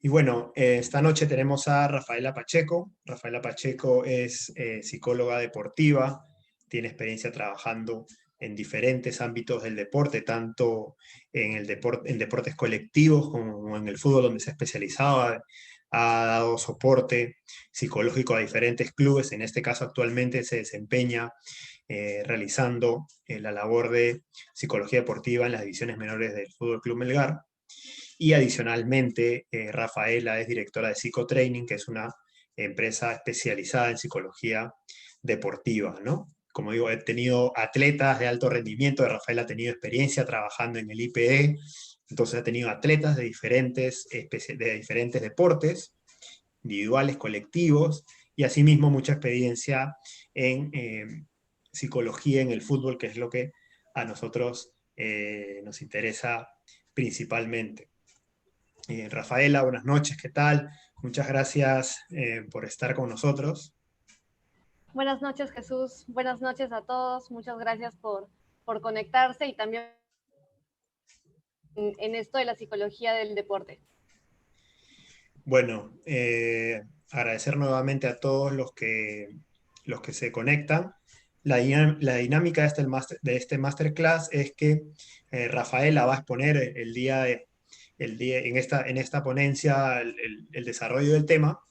Y bueno, esta noche tenemos a Rafaela Pacheco. Rafaela Pacheco es psicóloga deportiva, tiene experiencia trabajando en diferentes ámbitos del deporte, tanto en deportes colectivos como en el fútbol, donde se ha especializado. Ha dado soporte psicológico a diferentes clubes. En este caso, actualmente se desempeña realizando la labor de psicología deportiva en las divisiones menores del Fútbol Club Melgar. Y adicionalmente, Rafaela es directora de Psicotraining, que es una empresa especializada en psicología deportiva, ¿no? Como digo, he tenido atletas de alto rendimiento. Rafaela ha tenido experiencia trabajando en el IPD, entonces ha tenido atletas de diferentes deportes, individuales, colectivos, y asimismo mucha experiencia en psicología en el fútbol, que es lo que a nosotros nos interesa principalmente. Rafaela, buenas noches, ¿qué tal? Muchas gracias por estar con nosotros. Buenas noches, Jesús. Buenas noches a todos. Muchas gracias por conectarse y también en esto de la psicología del deporte. Bueno, agradecer nuevamente a todos los que se conectan. La dinámica de este masterclass es que Rafaela va a exponer en esta ponencia el desarrollo del tema,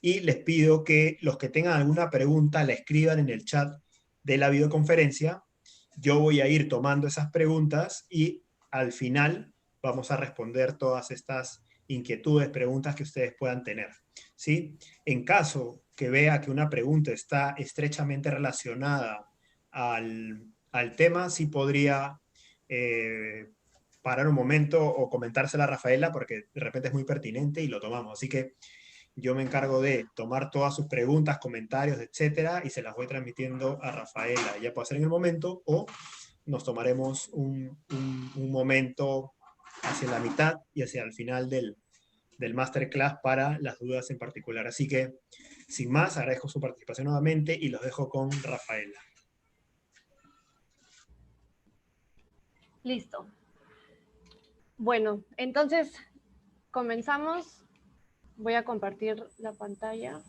y les pido que los que tengan alguna pregunta la escriban en el chat de la videoconferencia. Yo voy a ir tomando esas preguntas y al final vamos a responder todas estas inquietudes, preguntas que ustedes puedan tener, ¿sí? En caso que vea que una pregunta está estrechamente relacionada al tema, sí podría parar un momento o comentársela a Rafaela, porque de repente es muy pertinente y lo tomamos. Así que yo me encargo de tomar todas sus preguntas, comentarios, etcétera, y se las voy transmitiendo a Rafaela. Ya puede ser en el momento, o nos tomaremos un momento hacia la mitad y hacia el final del masterclass para las dudas en particular. Así que, sin más, agradezco su participación nuevamente y los dejo con Rafaela. Listo. Bueno, entonces comenzamos. Voy a compartir la pantalla.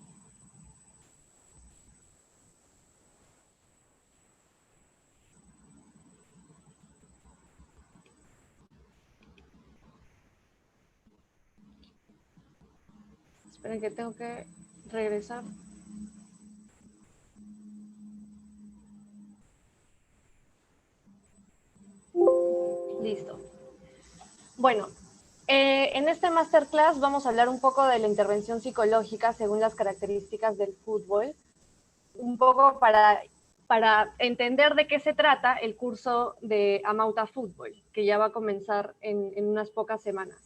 Esperen que tengo que regresar. Listo. Bueno, en este masterclass vamos a hablar un poco de la intervención psicológica según las características del fútbol, un poco para entender de qué se trata el curso de Amauta Fútbol, que ya va a comenzar en unas pocas semanas.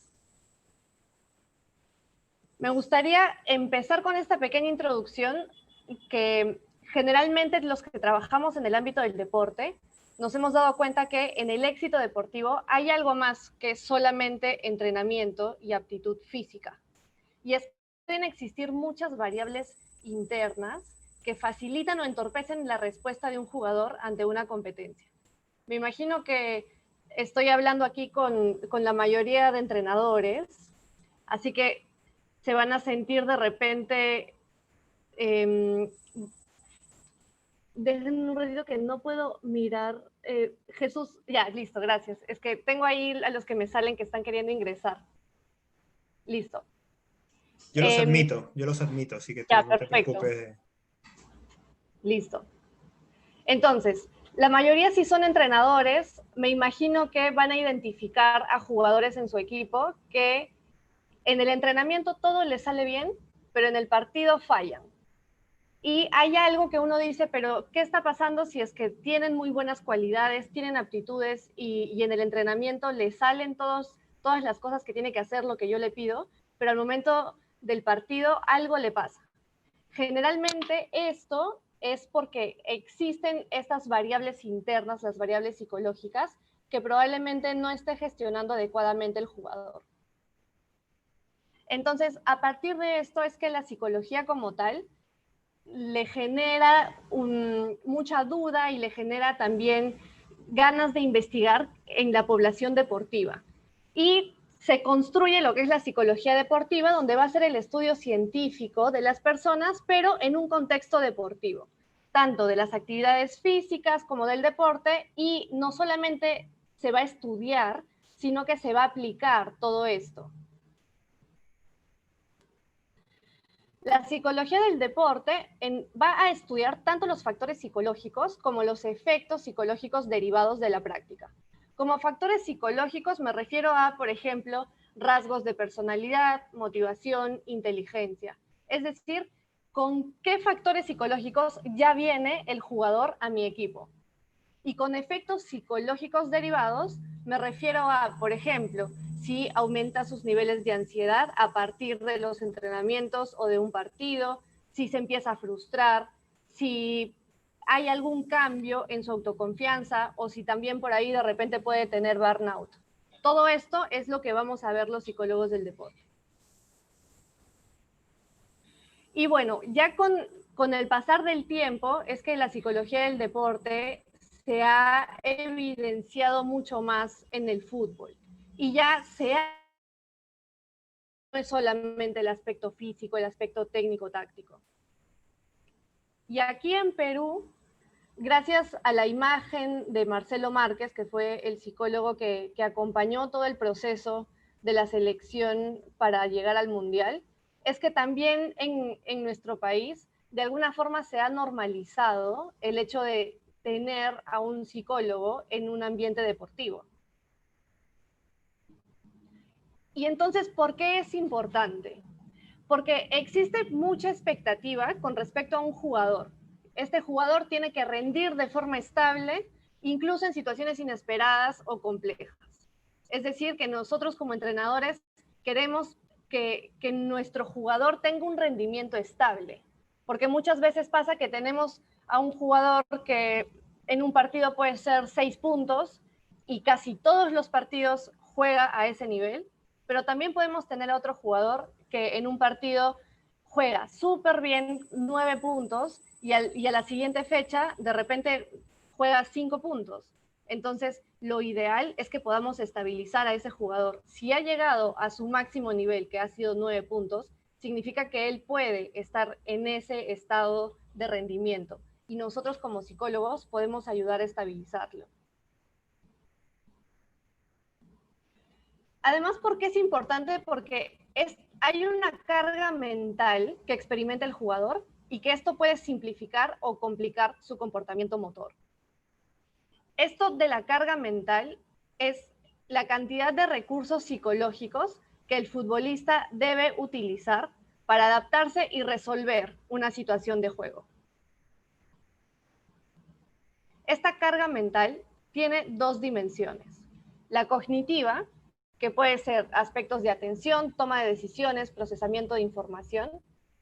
Me gustaría empezar con esta pequeña introducción que generalmente los que trabajamos en el ámbito del deporte nos hemos dado cuenta que en el éxito deportivo hay algo más que solamente entrenamiento y aptitud física. Y es que pueden existir muchas variables internas que facilitan o entorpecen la respuesta de un jugador ante una competencia. Me imagino que estoy hablando aquí con la mayoría de entrenadores, así que se van a sentir de repente déjenme un ratito que no puedo mirar. Jesús, ya, listo, gracias. Es que tengo ahí a los que me salen que están queriendo ingresar. Listo. Yo los admito, así que Ya, no te perfecto. preocupes. Listo. Entonces, la mayoría si son entrenadores, me imagino que van a identificar a jugadores en su equipo que en el entrenamiento todo les sale bien, pero en el partido fallan. Y hay algo que uno dice, pero ¿qué está pasando si es que tienen muy buenas cualidades, tienen aptitudes y en el entrenamiento le salen todas las cosas que tiene que hacer, lo que yo le pido, pero al momento del partido algo le pasa? Generalmente esto es porque existen estas variables internas, las variables psicológicas, que probablemente no esté gestionando adecuadamente el jugador. Entonces, a partir de esto es que la psicología como tal le genera mucha duda y le genera también ganas de investigar en la población deportiva. Y se construye lo que es la psicología deportiva, donde va a ser el estudio científico de las personas, pero en un contexto deportivo, tanto de las actividades físicas como del deporte, y no solamente se va a estudiar, sino que se va a aplicar todo esto. La psicología del deporte va a estudiar tanto los factores psicológicos como los efectos psicológicos derivados de la práctica. Como factores psicológicos me refiero a, por ejemplo, rasgos de personalidad, motivación, inteligencia. Es decir, con qué factores psicológicos ya viene el jugador a mi equipo. Y con efectos psicológicos derivados me refiero a, por ejemplo, si aumenta sus niveles de ansiedad a partir de los entrenamientos o de un partido, si se empieza a frustrar, si hay algún cambio en su autoconfianza o si también por ahí de repente puede tener burnout. Todo esto es lo que vamos a ver los psicólogos del deporte. Y bueno, ya con el pasar del tiempo es que la psicología del deporte se ha evidenciado mucho más en el fútbol. Y ya no es solamente el aspecto físico, el aspecto técnico-táctico. Y aquí en Perú, gracias a la imagen de Marcelo Márquez, que fue el psicólogo que acompañó todo el proceso de la selección para llegar al Mundial, es que también en nuestro país, de alguna forma se ha normalizado el hecho de tener a un psicólogo en un ambiente deportivo. Y entonces, ¿por qué es importante? Porque existe mucha expectativa con respecto a un jugador. Este jugador tiene que rendir de forma estable, incluso en situaciones inesperadas o complejas. Es decir, que nosotros como entrenadores queremos que nuestro jugador tenga un rendimiento estable, porque muchas veces pasa que tenemos a un jugador que en un partido puede ser 6 puntos y casi todos los partidos juega a ese nivel, pero también podemos tener a otro jugador que en un partido juega súper bien 9 puntos y a la siguiente fecha de repente juega 5 puntos. Entonces, lo ideal es que podamos estabilizar a ese jugador. Si ha llegado a su máximo nivel, que ha sido 9 puntos, significa que él puede estar en ese estado de rendimiento. Y nosotros como psicólogos podemos ayudar a estabilizarlo. Además, ¿por qué es importante? Porque hay una carga mental que experimenta el jugador y que esto puede simplificar o complicar su comportamiento motor. Esto de la carga mental es la cantidad de recursos psicológicos que el futbolista debe utilizar para adaptarse y resolver una situación de juego. Esta carga mental tiene dos dimensiones. La cognitiva, que puede ser aspectos de atención, toma de decisiones, procesamiento de información,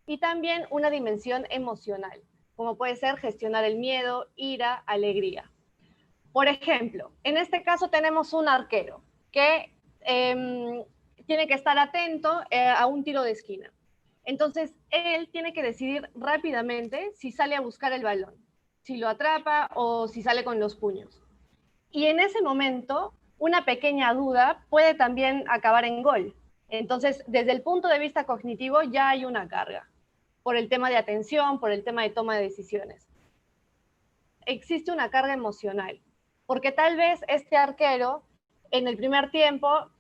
y también una dimensión emocional, como puede ser gestionar el miedo, ira, alegría. Por ejemplo, en este caso tenemos un arquero que tiene que estar atento a un tiro de esquina. Entonces, él tiene que decidir rápidamente si sale a buscar el balón, si lo atrapa o si sale con los puños. Y en ese momento, una pequeña duda puede también acabar en gol. Entonces, desde el punto de vista cognitivo, ya hay una carga por el tema de atención, por el tema de toma de decisiones. Existe una carga emocional, porque tal vez este arquero, en el primer tiempo,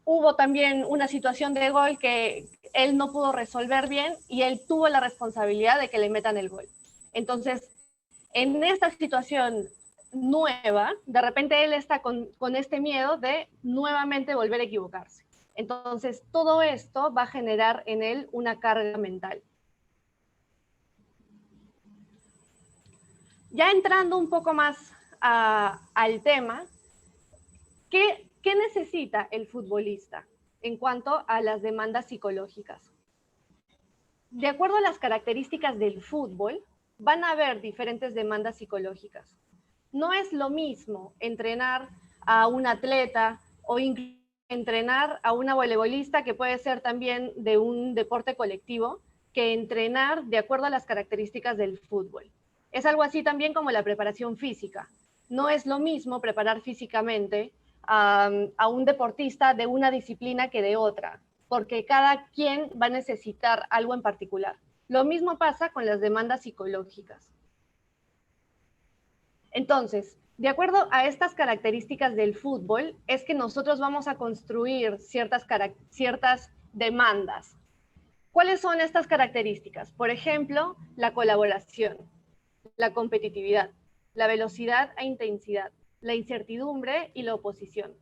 hubo también una situación de gol que él no pudo resolver bien y él tuvo la responsabilidad de que le metan el gol. Entonces, en esta situación nueva, de repente él está con este miedo de nuevamente volver a equivocarse. Entonces, todo esto va a generar en él una carga mental. Ya entrando un poco más al tema, ¿qué necesita el futbolista en cuanto a las demandas psicológicas? De acuerdo a las características del fútbol, van a haber diferentes demandas psicológicas. No es lo mismo entrenar a un atleta o entrenar a una voleibolista, que puede ser también de un deporte colectivo, que entrenar de acuerdo a las características del fútbol. Es algo así también como la preparación física. No es lo mismo preparar físicamente a un deportista de una disciplina que de otra, porque cada quien va a necesitar algo en particular. Lo mismo pasa con las demandas psicológicas. Entonces, de acuerdo a estas características del fútbol, es que nosotros vamos a construir ciertas demandas. ¿Cuáles son estas características? Por ejemplo, la colaboración, la competitividad, la velocidad e intensidad, la incertidumbre y la oposición.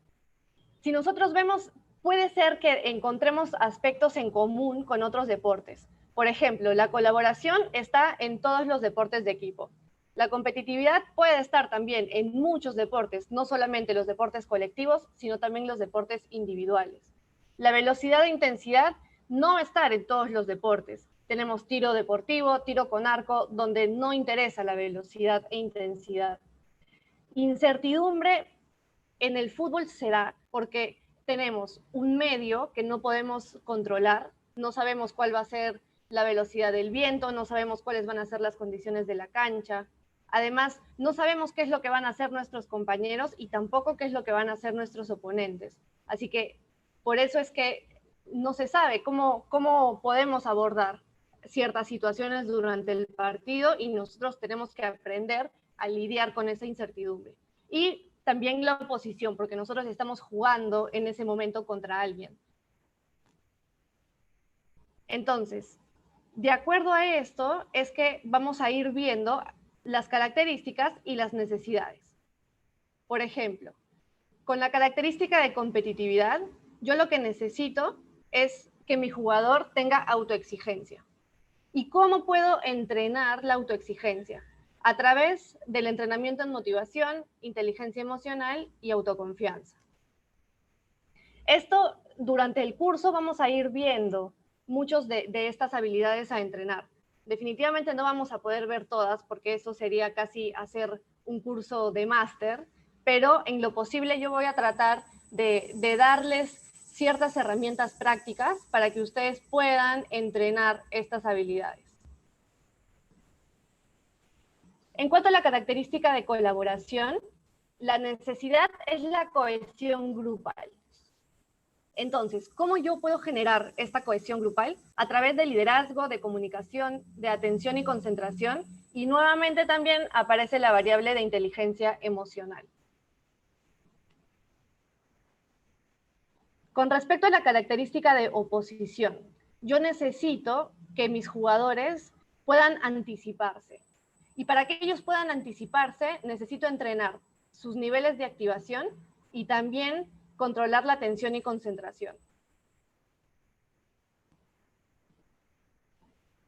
Si nosotros vemos, puede ser que encontremos aspectos en común con otros deportes. Por ejemplo, la colaboración está en todos los deportes de equipo. La competitividad puede estar también en muchos deportes, no solamente los deportes colectivos, sino también los deportes individuales. La velocidad e intensidad no va a estar en todos los deportes. Tenemos tiro deportivo, tiro con arco, donde no interesa la velocidad e intensidad. Incertidumbre en el fútbol se da porque tenemos un medio que no podemos controlar, no sabemos cuál va a ser la velocidad del viento, no sabemos cuáles van a ser las condiciones de la cancha. Además, no sabemos qué es lo que van a hacer nuestros compañeros y tampoco qué es lo que van a hacer nuestros oponentes. Así que por eso es que no se sabe cómo podemos abordar ciertas situaciones durante el partido y nosotros tenemos que aprender a lidiar con esa incertidumbre. Y también la oposición, porque nosotros estamos jugando en ese momento contra alguien. Entonces, de acuerdo a esto, es que vamos a ir viendo las características y las necesidades. Por ejemplo, con la característica de competitividad, yo lo que necesito es que mi jugador tenga autoexigencia. ¿Y cómo puedo entrenar la autoexigencia? A través del entrenamiento en motivación, inteligencia emocional y autoconfianza. Esto, durante el curso vamos a ir viendo muchos de estas habilidades a entrenar. Definitivamente no vamos a poder ver todas porque eso sería casi hacer un curso de máster, pero en lo posible yo voy a tratar de darles ciertas herramientas prácticas para que ustedes puedan entrenar estas habilidades. En cuanto a la característica de colaboración, la necesidad es la cohesión grupal. Entonces, ¿cómo yo puedo generar esta cohesión grupal? A través de liderazgo, de comunicación, de atención y concentración, y nuevamente también aparece la variable de inteligencia emocional. Con respecto a la característica de oposición, yo necesito que mis jugadores puedan anticiparse. Y para que ellos puedan anticiparse, necesito entrenar sus niveles de activación y también controlar la atención y concentración.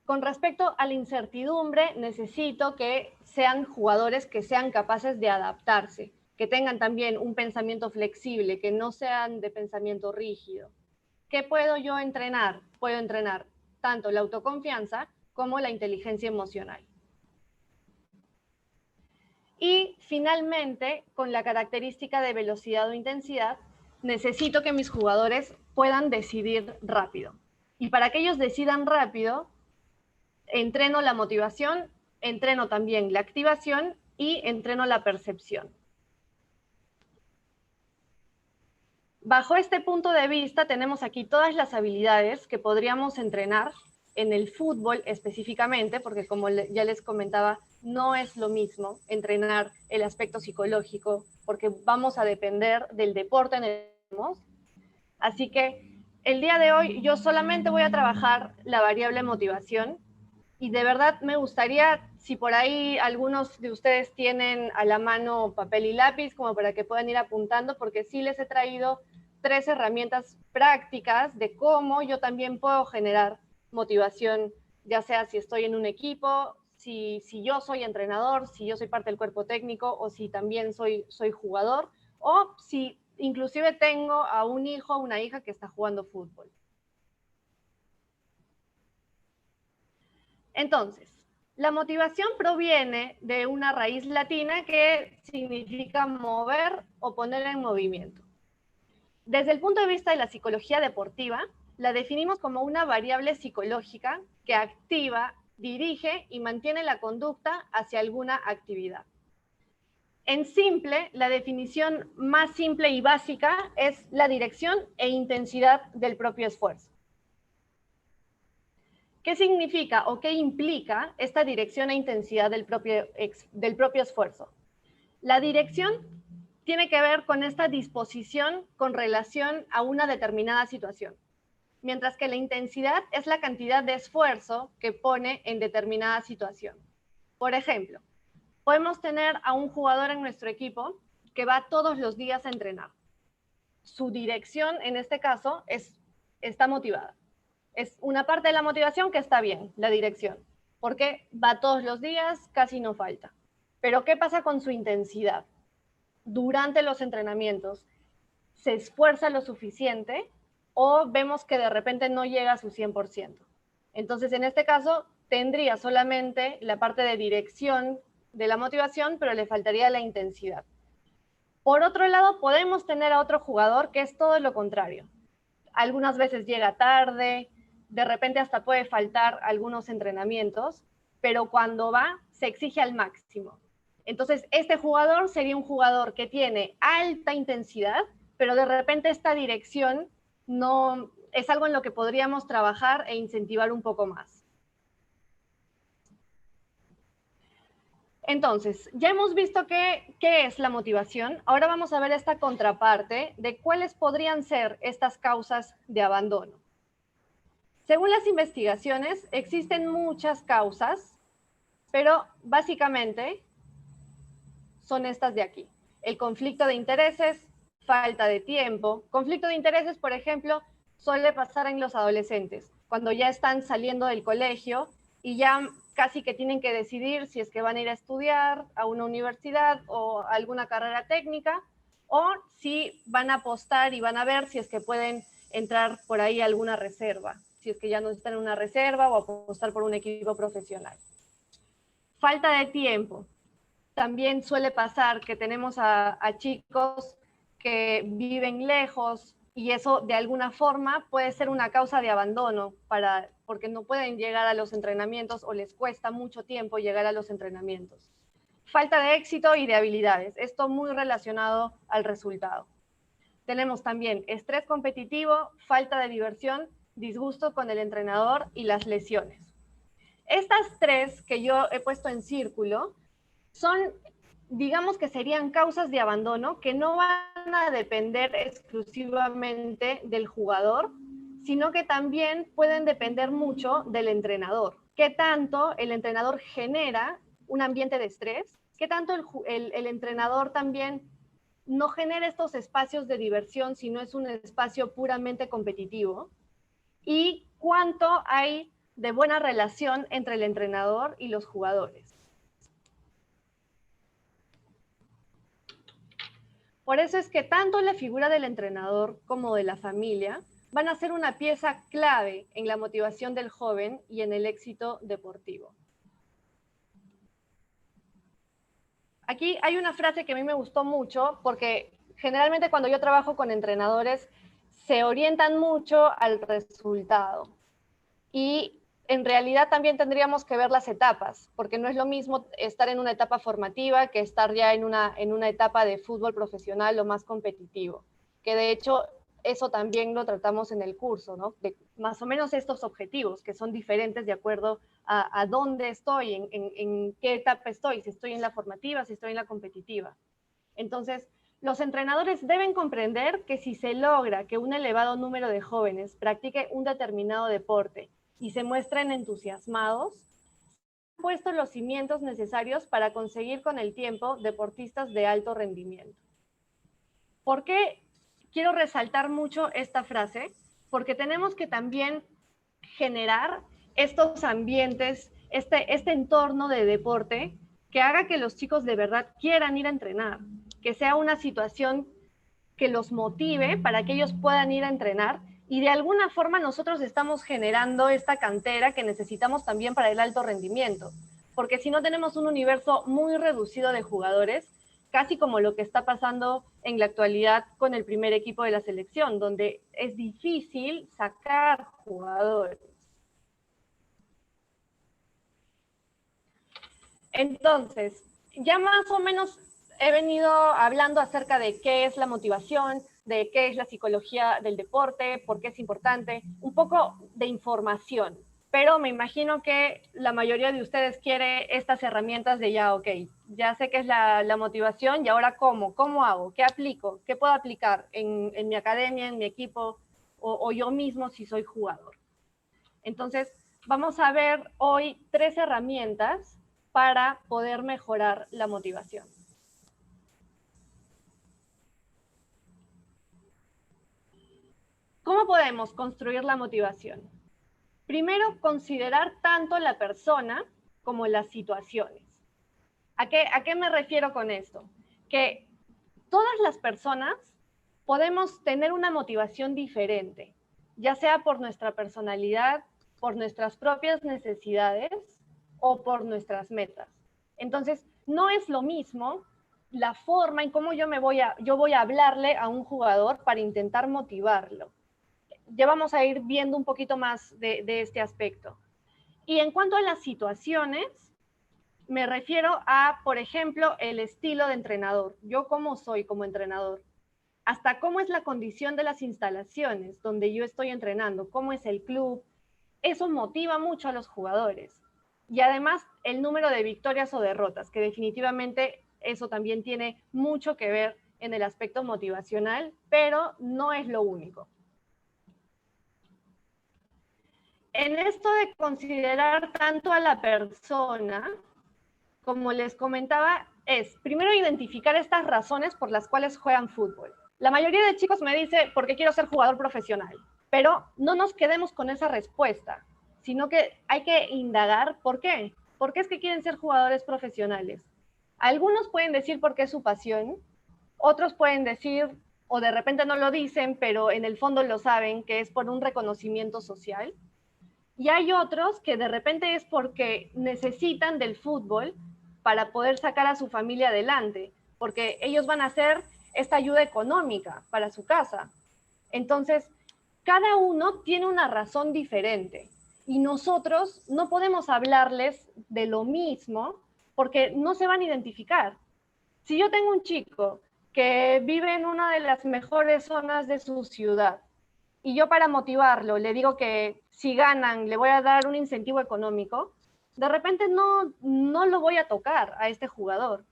Con respecto a la incertidumbre, necesito que sean jugadores que sean capaces de adaptarse, que tengan también un pensamiento flexible, que no sean de pensamiento rígido. ¿Qué puedo yo entrenar? Puedo entrenar tanto la autoconfianza como la inteligencia emocional. Y finalmente, con la característica de velocidad o intensidad, necesito que mis jugadores puedan decidir rápido. Y para que ellos decidan rápido, entreno la motivación, entreno también la activación y entreno la percepción. Bajo este punto de vista, tenemos aquí todas las habilidades que podríamos entrenar en el fútbol específicamente, porque como ya les comentaba, no es lo mismo entrenar el aspecto psicológico, porque vamos a depender del deporte en el que estamos. Así que el día de hoy yo solamente voy a trabajar la variable motivación y de verdad me gustaría, si por ahí algunos de ustedes tienen a la mano papel y lápiz, como para que puedan ir apuntando, porque sí les he traído 3 herramientas prácticas de cómo yo también puedo generar motivación, ya sea si estoy en un equipo, si yo soy entrenador, si yo soy parte del cuerpo técnico o si también soy jugador, o si inclusive tengo a un hijo o una hija que está jugando fútbol. Entonces, la motivación proviene de una raíz latina que significa mover o poner en movimiento. Desde el punto de vista de la psicología deportiva, la definimos como una variable psicológica que activa, dirige y mantiene la conducta hacia alguna actividad. En simple, la definición más simple y básica es la dirección e intensidad del propio esfuerzo. ¿Qué significa o qué implica esta dirección e intensidad del propio esfuerzo? La dirección tiene que ver con esta disposición con relación a una determinada situación, mientras que la intensidad es la cantidad de esfuerzo que pone en determinada situación. Por ejemplo, podemos tener a un jugador en nuestro equipo que va todos los días a entrenar. Su dirección, en este caso, está motivada. Es una parte de la motivación que está bien, la dirección, porque va todos los días, casi no falta. Pero ¿qué pasa con su intensidad? Durante los entrenamientos, ¿se esfuerza lo suficiente o vemos que de repente no llega a su 100%? Entonces, en este caso, tendría solamente la parte de dirección de la motivación, pero le faltaría la intensidad. Por otro lado, podemos tener a otro jugador que es todo lo contrario. Algunas veces llega tarde, de repente hasta puede faltar algunos entrenamientos, pero cuando va, se exige al máximo. Entonces, este jugador sería un jugador que tiene alta intensidad, pero de repente esta dirección no es algo en lo que podríamos trabajar e incentivar un poco más. Entonces, ya hemos visto qué es la motivación. Ahora vamos a ver esta contraparte de cuáles podrían ser estas causas de abandono. Según las investigaciones, existen muchas causas, pero básicamente son estas de aquí. El conflicto de intereses, falta de tiempo. Conflicto de intereses, por ejemplo, suele pasar en los adolescentes, cuando ya están saliendo del colegio y ya casi que tienen que decidir si es que van a ir a estudiar a una universidad o alguna carrera técnica, o si van a apostar y van a ver si es que pueden entrar por ahí a alguna reserva, si es que ya no están en una reserva o apostar por un equipo profesional. Falta de tiempo. También suele pasar que tenemos a chicos que viven lejos y eso de alguna forma puede ser una causa de abandono porque no pueden llegar a los entrenamientos o les cuesta mucho tiempo llegar a los entrenamientos. Falta de éxito y de habilidades, esto muy relacionado al resultado. Tenemos también estrés competitivo, falta de diversión, disgusto con el entrenador y las lesiones. Estas tres que yo he puesto en círculo son, digamos que serían causas de abandono que no van a depender exclusivamente del jugador, sino que también pueden depender mucho del entrenador. ¿Qué tanto el entrenador genera un ambiente de estrés? ¿Qué tanto el entrenador también no genera estos espacios de diversión, sino es un espacio puramente competitivo? ¿Y cuánto hay de buena relación entre el entrenador y los jugadores? Por eso es que tanto la figura del entrenador como de la familia van a ser una pieza clave en la motivación del joven y en el éxito deportivo. Aquí hay una frase que a mí me gustó mucho porque generalmente cuando yo trabajo con entrenadores se orientan mucho al resultado y en realidad también tendríamos que ver las etapas, porque no es lo mismo estar en una etapa formativa que estar ya en una etapa de fútbol profesional o más competitivo, que de hecho eso también lo tratamos en el curso, ¿no? De más o menos estos objetivos que son diferentes de acuerdo a dónde estoy, en qué etapa estoy, si estoy en la formativa, si estoy en la competitiva. Entonces, los entrenadores deben comprender que si se logra que un elevado número de jóvenes practique un determinado deporte y se muestren entusiasmados, han puesto los cimientos necesarios para conseguir con el tiempo deportistas de alto rendimiento. ¿Por qué quiero resaltar mucho esta frase? Porque tenemos que también generar estos ambientes, este entorno de deporte que haga que los chicos de verdad quieran ir a entrenar, que sea una situación que los motive para que ellos puedan ir a entrenar y de alguna forma nosotros estamos generando esta cantera que necesitamos también para el alto rendimiento, porque si no tenemos un universo muy reducido de jugadores, casi como lo que está pasando en la actualidad con el primer equipo de la selección, donde es difícil sacar jugadores. Entonces, ya más o menos he venido hablando acerca de qué es la motivación, de qué es la psicología del deporte, por qué es importante, un poco de información. Pero me imagino que la mayoría de ustedes quiere estas herramientas de ya, ok, ya sé qué es la motivación y ahora cómo hago, qué aplico, qué puedo aplicar en mi academia, en mi equipo o yo mismo si soy jugador. Entonces, vamos a ver hoy 3 herramientas para poder mejorar la motivación. ¿Cómo podemos construir la motivación? Primero, considerar tanto la persona como las situaciones. ¿A qué me refiero con esto? Que todas las personas podemos tener una motivación diferente, ya sea por nuestra personalidad, por nuestras propias necesidades o por nuestras metas. Entonces, no es lo mismo la forma en cómo yo voy a hablarle a un jugador para intentar motivarlo. Ya vamos a ir viendo un poquito más de este aspecto. Y en cuanto a las situaciones, me refiero a, por ejemplo, el estilo de entrenador. Yo cómo soy como entrenador. Hasta cómo es la condición de las instalaciones donde yo estoy entrenando, cómo es el club. Eso motiva mucho a los jugadores. Y además el número de victorias o derrotas, que definitivamente eso también tiene mucho que ver en el aspecto motivacional, pero no es lo único. En esto de considerar tanto a la persona, como les comentaba, es primero identificar estas razones por las cuales juegan fútbol. La mayoría de chicos me dice, porque quiero ser jugador profesional, pero no nos quedemos con esa respuesta, sino que hay que indagar por qué. ¿Por qué es que quieren ser jugadores profesionales? Algunos pueden decir porque es su pasión, otros pueden decir, o de repente no lo dicen, pero en el fondo lo saben, que es por un reconocimiento social. Y hay otros que de repente es porque necesitan del fútbol para poder sacar a su familia adelante, porque ellos van a hacer esta ayuda económica para su casa. Entonces, cada uno tiene una razón diferente y nosotros no podemos hablarles de lo mismo porque no se van a identificar. Si yo tengo un chico que vive en una de las mejores zonas de su ciudad y yo para motivarlo le digo que si ganan le voy a dar un incentivo económico, de repente no lo voy a tocar a este jugador.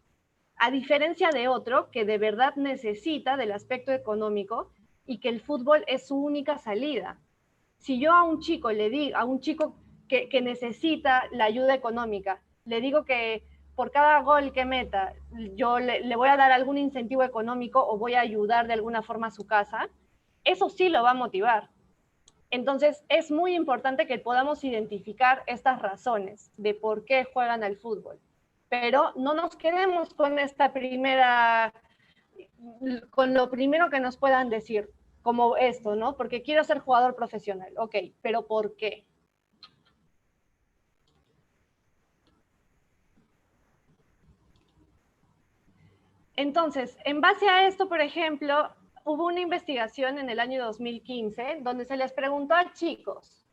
A diferencia de otro que de verdad necesita del aspecto económico y que el fútbol es su única salida. Si yo a un chico le digo, a un chico que necesita la ayuda económica, le digo que por cada gol que meta, yo le voy a dar algún incentivo económico o voy a ayudar de alguna forma a su casa, eso sí lo va a motivar. Entonces, es muy importante que podamos identificar estas razones de por qué juegan al fútbol. Pero no nos quedemos con esta con lo primero que nos puedan decir, como esto, ¿no? Porque quiero ser jugador profesional. Ok, pero ¿por qué? Entonces, en base a esto, por ejemplo, hubo una investigación en el año 2015 donde se les preguntó a chicos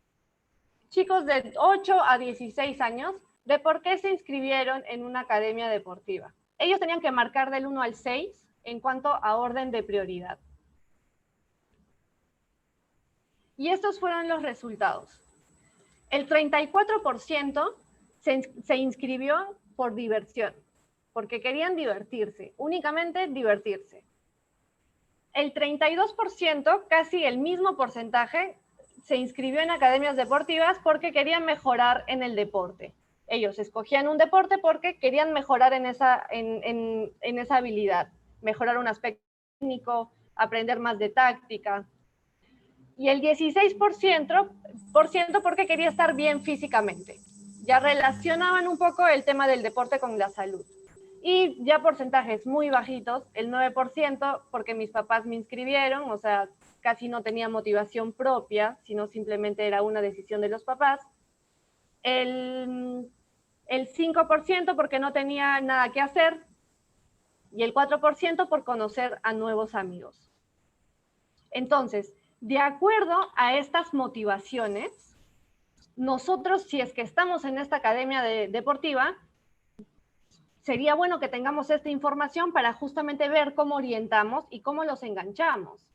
de 8 a 16 años, de por qué se inscribieron en una academia deportiva. Ellos tenían que marcar del 1 al 6 en cuanto a orden de prioridad. Y estos fueron los resultados. El 34% se inscribió por diversión, porque querían divertirse, únicamente divertirse. El 32%, casi el mismo porcentaje, se inscribió en academias deportivas porque querían mejorar en el deporte. Ellos escogían un deporte porque querían mejorar en esa habilidad, mejorar un aspecto técnico, aprender más de táctica. Y el 16% porque quería estar bien físicamente. Ya relacionaban un poco el tema del deporte con la salud. Y ya porcentajes muy bajitos, el 9% porque mis papás me inscribieron, o sea, casi no tenía motivación propia, sino simplemente era una decisión de los papás. El 5% porque no tenía nada que hacer y el 4% por conocer a nuevos amigos. Entonces, de acuerdo a estas motivaciones, nosotros, si es que estamos en esta academia deportiva, sería bueno que tengamos esta información para justamente ver cómo orientamos y cómo los enganchamos.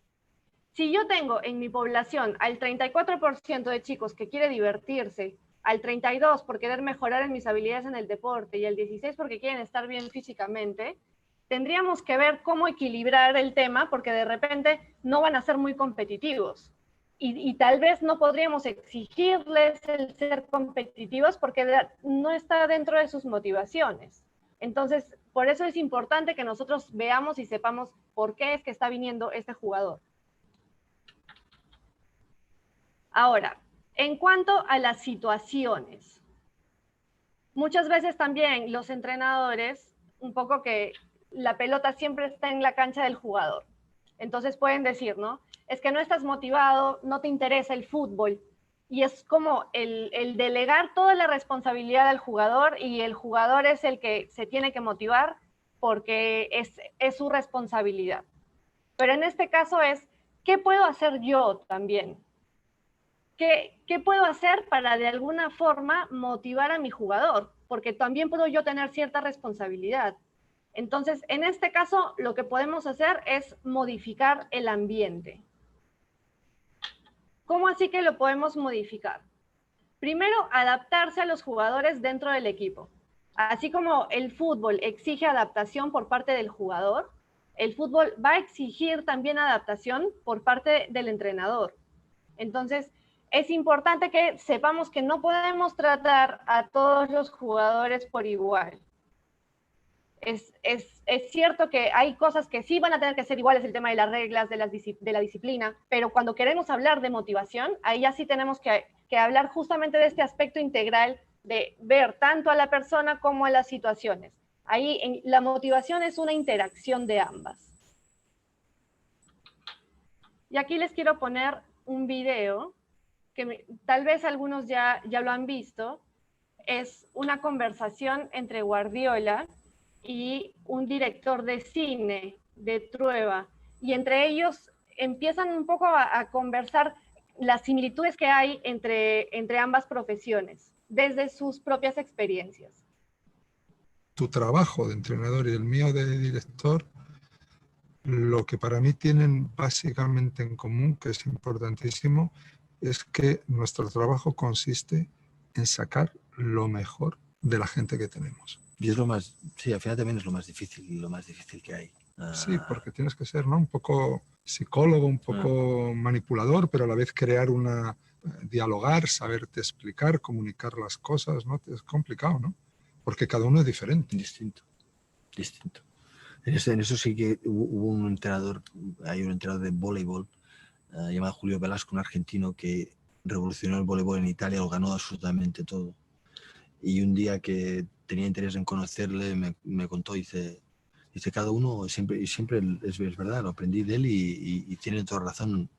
Si yo tengo en mi población al 34% de chicos que quiere divertirse, al 32% por querer mejorar en mis habilidades en el deporte y al 16% porque quieren estar bien físicamente, tendríamos que ver cómo equilibrar el tema porque de repente no van a ser muy competitivos. Y tal vez no podríamos exigirles el ser competitivos porque no está dentro de sus motivaciones. Entonces, por eso es importante que nosotros veamos y sepamos por qué es que está viniendo este jugador. Ahora, en cuanto a las situaciones, muchas veces también los entrenadores, un poco que la pelota siempre está en la cancha del jugador. Entonces pueden decir, ¿no? Es que no estás motivado, no te interesa el fútbol. Y es como el delegar toda la responsabilidad al jugador y el jugador es el que se tiene que motivar porque es su responsabilidad. Pero en este caso es, ¿qué puedo hacer yo también? ¿Qué puedo hacer para de alguna forma motivar a mi jugador? Porque también puedo yo tener cierta responsabilidad. Entonces, en este caso, lo que podemos hacer es modificar el ambiente. ¿Cómo así que lo podemos modificar? Primero, adaptarse a los jugadores dentro del equipo. Así como el fútbol exige adaptación por parte del jugador, el fútbol va a exigir también adaptación por parte del entrenador. Entonces, es importante que sepamos que no podemos tratar a todos los jugadores por igual. Es cierto que hay cosas que sí van a tener que ser iguales, el tema de las reglas, de la disciplina, pero cuando queremos hablar de motivación, ahí ya sí tenemos que hablar justamente de este aspecto integral de ver tanto a la persona como a las situaciones. Ahí la motivación es una interacción de ambas. Y aquí les quiero poner un video que tal vez algunos ya lo han visto. Es una conversación entre Guardiola y un director de cine de Trueba, y entre ellos empiezan un poco a conversar las similitudes que hay entre ambas profesiones, desde sus propias experiencias. Tu trabajo de entrenador y el mío de director, lo que para mí tienen básicamente en común, que es importantísimo, es que nuestro trabajo consiste en sacar lo mejor de la gente que tenemos. Y es lo más, sí, al final también es lo más difícil que hay. Sí, porque tienes que ser, ¿no?, un poco psicólogo, un poco manipulador, pero a la vez crear dialogar, saberte explicar, comunicar las cosas, ¿no? Es complicado, ¿no? Porque cada uno es diferente. Distinto. En eso sí que hubo hay un entrenador de voleibol llamado Julio Velasco, un argentino que revolucionó el voleibol en Italia, lo ganó absolutamente todo. Y un día que tenía interés en conocerle, me contó, dice, cada uno, siempre es verdad, lo aprendí de él y tiene toda razón.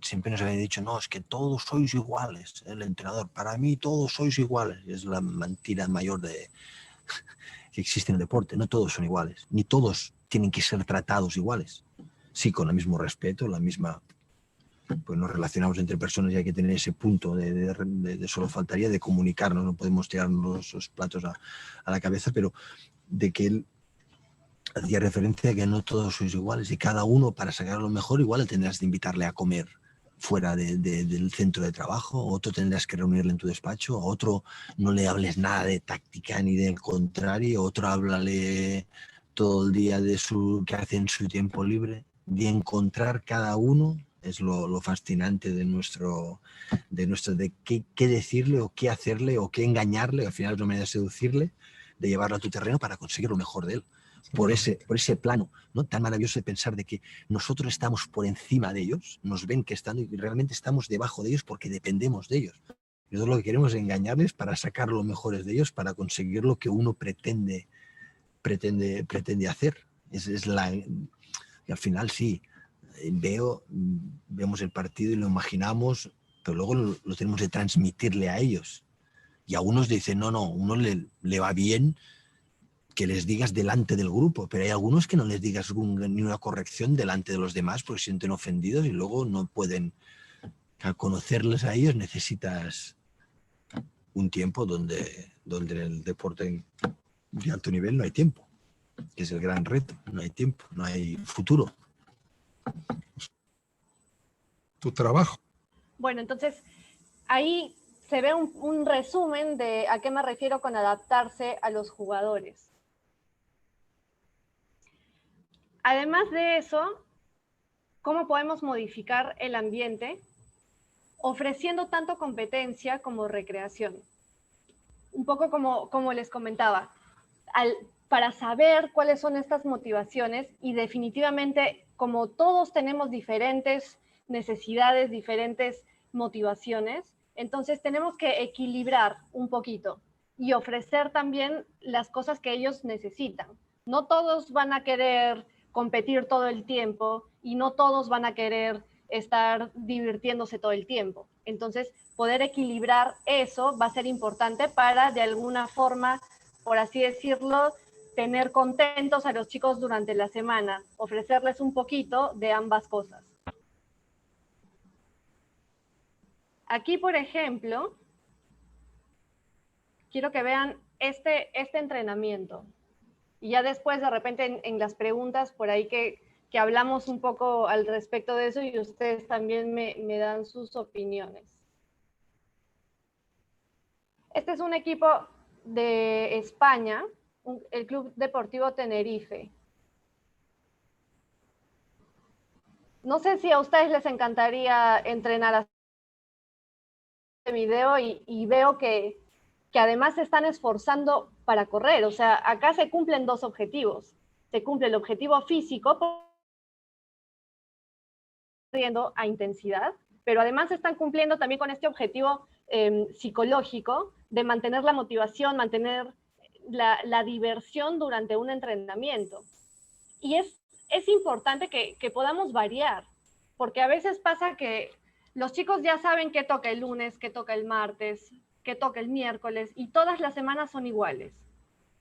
Siempre nos había dicho, no, es que todos sois iguales, el entrenador, para mí todos sois iguales. Y es la mentira mayor que existe en el deporte, no todos son iguales, ni todos tienen que ser tratados iguales. Sí, con el mismo respeto, la misma... Pues nos relacionamos entre personas y hay que tener ese punto de solo faltaría de comunicarnos, no podemos tirarnos los platos a la cabeza, pero de que él hacía referencia a que no todos sois iguales y cada uno, para sacar lo mejor, igual tendrás de invitarle a comer fuera del centro de trabajo, otro tendrás que reunirle en tu despacho, a otro no le hables nada de táctica ni del contrario, otro háblale todo el día de qué hace en su tiempo libre, de encontrar cada uno. Es lo fascinante de qué decirle o qué hacerle o qué engañarle, al final es una manera de seducirle, de llevarlo a tu terreno para conseguir lo mejor de él. Por ese plano, ¿no?, tan maravilloso de pensar de que nosotros estamos por encima de ellos, nos ven que están y realmente estamos debajo de ellos porque dependemos de ellos. Y nosotros lo que queremos es engañarles para sacar lo mejor de ellos, para conseguir lo que uno pretende hacer. Y al final sí, vemos el partido y lo imaginamos, pero luego lo tenemos de transmitirle a ellos. Y a unos dicen, no, uno le va bien que les digas delante del grupo, pero hay algunos que no les digas ni una corrección delante de los demás porque se sienten ofendidos y luego no pueden. Al conocerles a ellos necesitas un tiempo donde el deporte de alto nivel no hay tiempo, que es el gran reto. No hay tiempo, no hay futuro. Tu trabajo. Bueno, entonces ahí se ve un resumen de a qué me refiero con adaptarse a los jugadores. Además de eso, ¿cómo podemos modificar el ambiente? Ofreciendo tanto competencia como recreación. Un poco como les comentaba, para saber cuáles son estas motivaciones y definitivamente como todos tenemos diferentes necesidades, diferentes motivaciones, entonces tenemos que equilibrar un poquito y ofrecer también las cosas que ellos necesitan. No todos van a querer competir todo el tiempo y no todos van a querer estar divirtiéndose todo el tiempo. Entonces, poder equilibrar eso va a ser importante para, de alguna forma, por así decirlo, tener contentos a los chicos durante la semana, ofrecerles un poquito de ambas cosas. Aquí, por ejemplo, quiero que vean este entrenamiento. Y ya después, de repente, en las preguntas, por ahí que hablamos un poco al respecto de eso y ustedes también me dan sus opiniones. Este es un equipo de España, el Club Deportivo Tenerife. No sé si a ustedes les encantaría entrenar este video y veo que además se están esforzando para correr. O sea, acá se cumplen dos objetivos. Se cumple el objetivo físico, corriendo a intensidad, pero además están cumpliendo también con este objetivo psicológico de mantener la motivación, mantener la diversión durante un entrenamiento. Y es importante que podamos variar, porque a veces pasa que los chicos ya saben qué toca el lunes, qué toca el martes, qué toca el miércoles, y todas las semanas son iguales.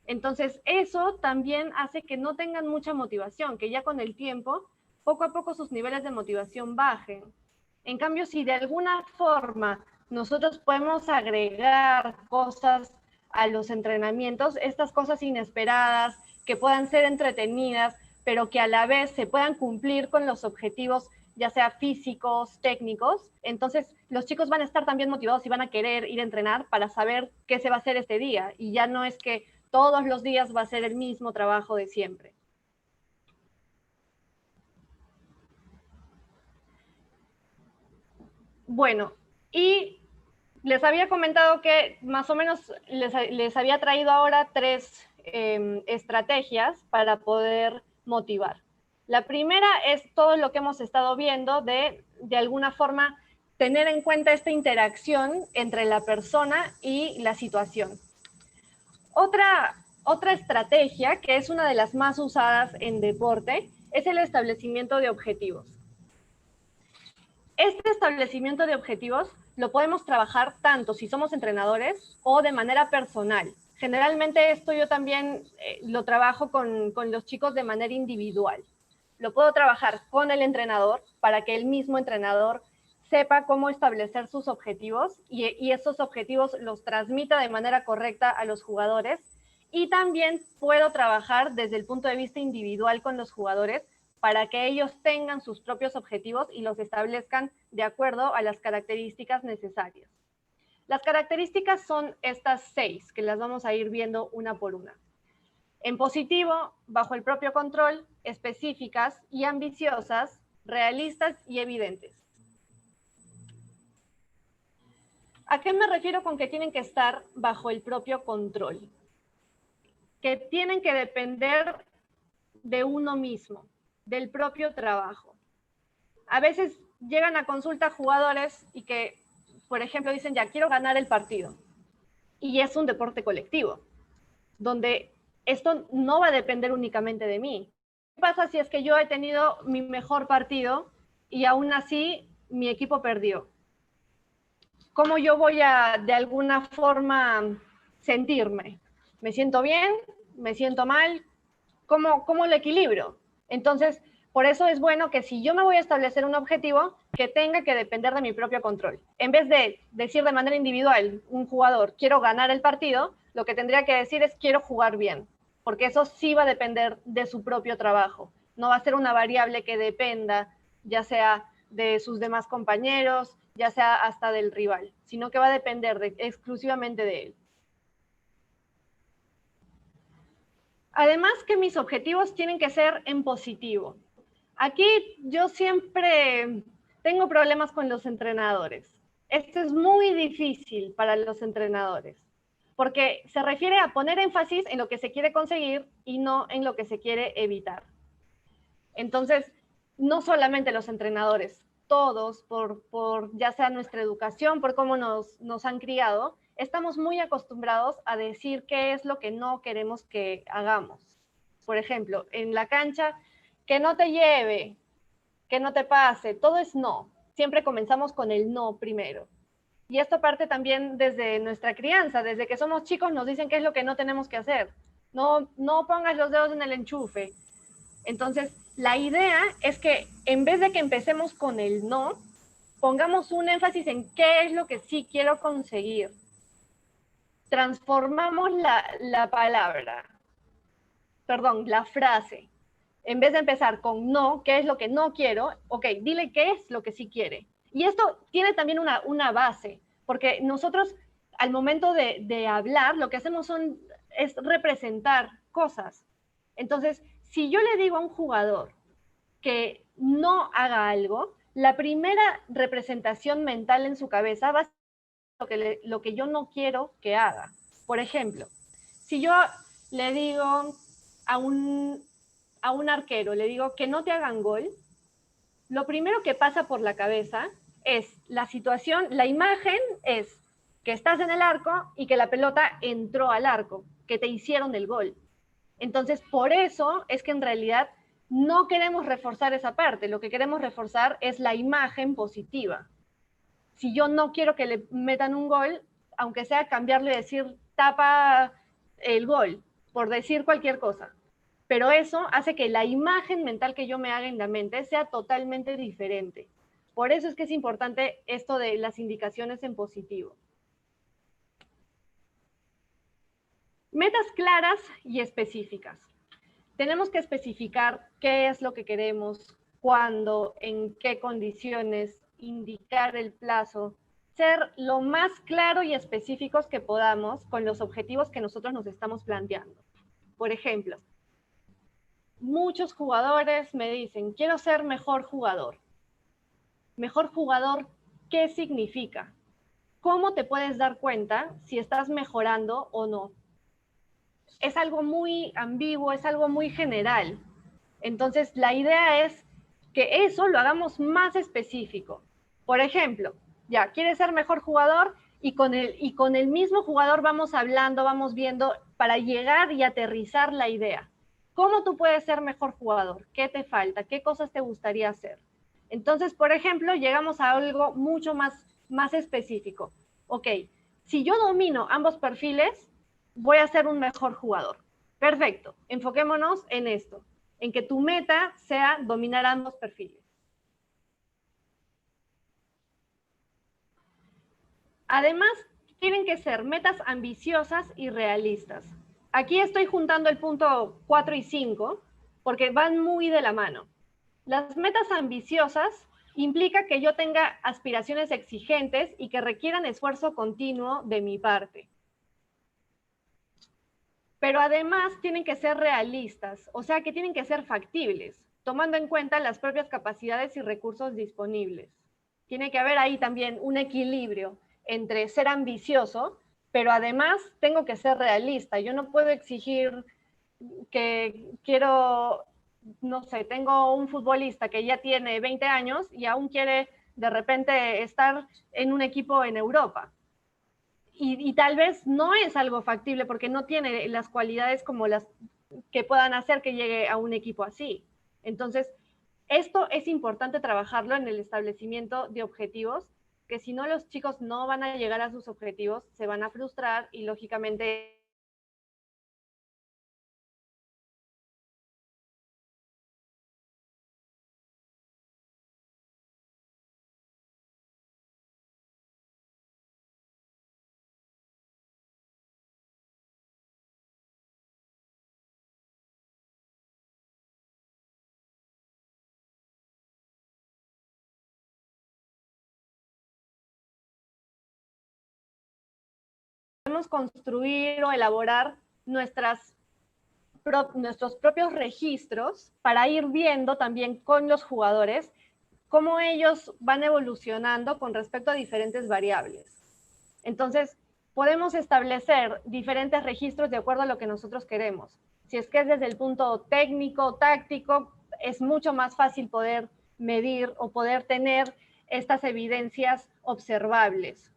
Entonces, eso también hace que no tengan mucha motivación, que ya con el tiempo, poco a poco sus niveles de motivación bajen. En cambio, si de alguna forma nosotros podemos agregar cosas a los entrenamientos, estas cosas inesperadas, que puedan ser entretenidas, pero que a la vez se puedan cumplir con los objetivos, ya sea físicos, técnicos, entonces los chicos van a estar también motivados y van a querer ir a entrenar para saber qué se va a hacer este día. Y ya no es que todos los días va a ser el mismo trabajo de siempre. Bueno, y les había comentado que más o menos les había traído ahora 3 estrategias para poder motivar. La primera es todo lo que hemos estado viendo de alguna forma, tener en cuenta esta interacción entre la persona y la situación. Otra estrategia, que es una de las más usadas en deporte, es el establecimiento de objetivos. Este establecimiento de objetivos lo podemos trabajar tanto si somos entrenadores o de manera personal. Generalmente esto yo también lo trabajo con los chicos de manera individual. Lo puedo trabajar con el entrenador para que el mismo entrenador sepa cómo establecer sus objetivos y esos objetivos los transmita de manera correcta a los jugadores. Y también puedo trabajar desde el punto de vista individual con los jugadores para que ellos tengan sus propios objetivos y los establezcan de acuerdo a las características necesarias. Las características son estas 6, que las vamos a ir viendo una por una. En positivo, bajo el propio control, específicas y ambiciosas, realistas y evidentes. ¿A qué me refiero con que tienen que estar bajo el propio control? Que tienen que depender de uno mismo, del propio trabajo. A veces llegan a consulta jugadores y que, por ejemplo, dicen, ya, quiero ganar el partido. Y es un deporte colectivo, donde esto no va a depender únicamente de mí. ¿Qué pasa si es que yo he tenido mi mejor partido y aún así mi equipo perdió? ¿Cómo yo voy a, de alguna forma, sentirme? ¿Me siento bien? ¿Me siento mal? ¿Cómo lo equilibro? Entonces, por eso es bueno que si yo me voy a establecer un objetivo, que tenga que depender de mi propio control. En vez de decir de manera individual, un jugador, quiero ganar el partido, lo que tendría que decir es quiero jugar bien, porque eso sí va a depender de su propio trabajo. No va a ser una variable que dependa, ya sea de sus demás compañeros, ya sea hasta del rival, sino que va a depender exclusivamente de él. Además que mis objetivos tienen que ser en positivo. Aquí yo siempre tengo problemas con los entrenadores. Esto es muy difícil para los entrenadores, porque se refiere a poner énfasis en lo que se quiere conseguir y no en lo que se quiere evitar. Entonces, no solamente los entrenadores, todos, por ya sea nuestra educación, por cómo nos han criado, estamos muy acostumbrados a decir qué es lo que no queremos que hagamos. Por ejemplo, en la cancha, que no te lleve, que no te pase, todo es no. Siempre comenzamos con el no primero. Y esto parte también desde nuestra crianza, desde que somos chicos nos dicen qué es lo que no tenemos que hacer. No, no pongas los dedos en el enchufe. Entonces, la idea es que en vez de que empecemos con el no, pongamos un énfasis en qué es lo que sí quiero conseguir. Transformamos la palabra, perdón, la frase. En vez de empezar con no, ¿qué es lo que no quiero? Ok, dile qué es lo que sí quiere. Y esto tiene también una base, porque nosotros al momento de hablar, lo que hacemos es representar cosas. Entonces, si yo le digo a un jugador que no haga algo, la primera representación mental en su cabeza va a ser lo que yo no quiero que haga. Por ejemplo, si yo le digo a un arquero, le digo que no te hagan gol, lo primero que pasa por la cabeza es la situación, la imagen es que estás en el arco y que la pelota entró al arco, que te hicieron el gol. Entonces, por eso es que en realidad no queremos reforzar esa parte, lo que queremos reforzar es la imagen positiva. Si yo no quiero que le metan un gol, aunque sea cambiarle, decir tapa el gol, por decir cualquier cosa. Pero eso hace que la imagen mental que yo me haga en la mente sea totalmente diferente. Por eso es que es importante esto de las indicaciones en positivo. Metas claras y específicas. Tenemos que especificar qué es lo que queremos, cuándo, en qué condiciones, indicar el plazo, ser lo más claro y específicos que podamos con los objetivos que nosotros nos estamos planteando. Por ejemplo, muchos jugadores me dicen, quiero ser mejor jugador. Mejor jugador, ¿qué significa? ¿Cómo te puedes dar cuenta si estás mejorando o no? Es algo muy ambiguo, es algo muy general. Entonces, la idea es que eso lo hagamos más específico. Por ejemplo, ya, ¿quieres ser mejor jugador? Y con el mismo jugador vamos hablando, vamos viendo para llegar y aterrizar la idea. ¿Cómo tú puedes ser mejor jugador? ¿Qué te falta? ¿Qué cosas te gustaría hacer? Entonces, por ejemplo, llegamos a algo mucho más específico. Ok, si yo domino ambos perfiles, voy a ser un mejor jugador. Perfecto, enfoquémonos en esto, en que tu meta sea dominar ambos perfiles. Además, tienen que ser metas ambiciosas y realistas. Aquí estoy juntando el punto 4 y 5 porque van muy de la mano. Las metas ambiciosas implica que yo tenga aspiraciones exigentes y que requieran esfuerzo continuo de mi parte. Pero además tienen que ser realistas, o sea que tienen que ser factibles, tomando en cuenta las propias capacidades y recursos disponibles. Tiene que haber ahí también un equilibrio entre ser ambicioso, pero además tengo que ser realista. Yo no puedo exigir que quiero, no sé, tengo un futbolista que ya tiene 20 años y aún quiere de repente estar en un equipo en Europa. Y tal vez no es algo factible porque no tiene las cualidades como las que puedan hacer que llegue a un equipo así. Entonces, esto es importante trabajarlo en el establecimiento de objetivos, que si no los chicos no van a llegar a sus objetivos, se van a frustrar y lógicamente construir o elaborar nuestros propios registros para ir viendo también con los jugadores cómo ellos van evolucionando con respecto a diferentes variables. Entonces, podemos establecer diferentes registros de acuerdo a lo que nosotros queremos. Si es que es desde el punto técnico, táctico, es mucho más fácil poder medir o poder tener estas evidencias observables.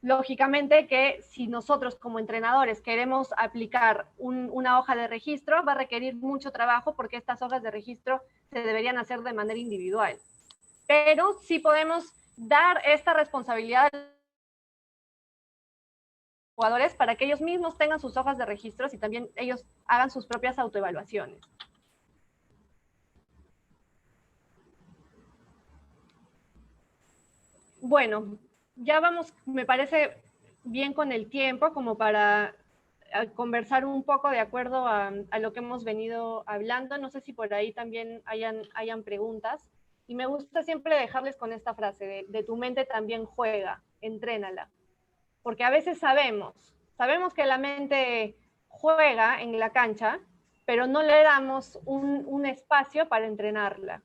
Lógicamente que si nosotros como entrenadores queremos aplicar una hoja de registro, va a requerir mucho trabajo porque estas hojas de registro se deberían hacer de manera individual. Pero sí podemos dar esta responsabilidad a los jugadores para que ellos mismos tengan sus hojas de registros y también ellos hagan sus propias autoevaluaciones. Bueno, ya vamos, me parece bien con el tiempo como para conversar un poco de acuerdo a lo que hemos venido hablando. No sé si por ahí también hayan preguntas. Y me gusta siempre dejarles con esta frase de tu mente también juega, entrénala. Porque a veces sabemos que la mente juega en la cancha, pero no le damos un espacio para entrenarla.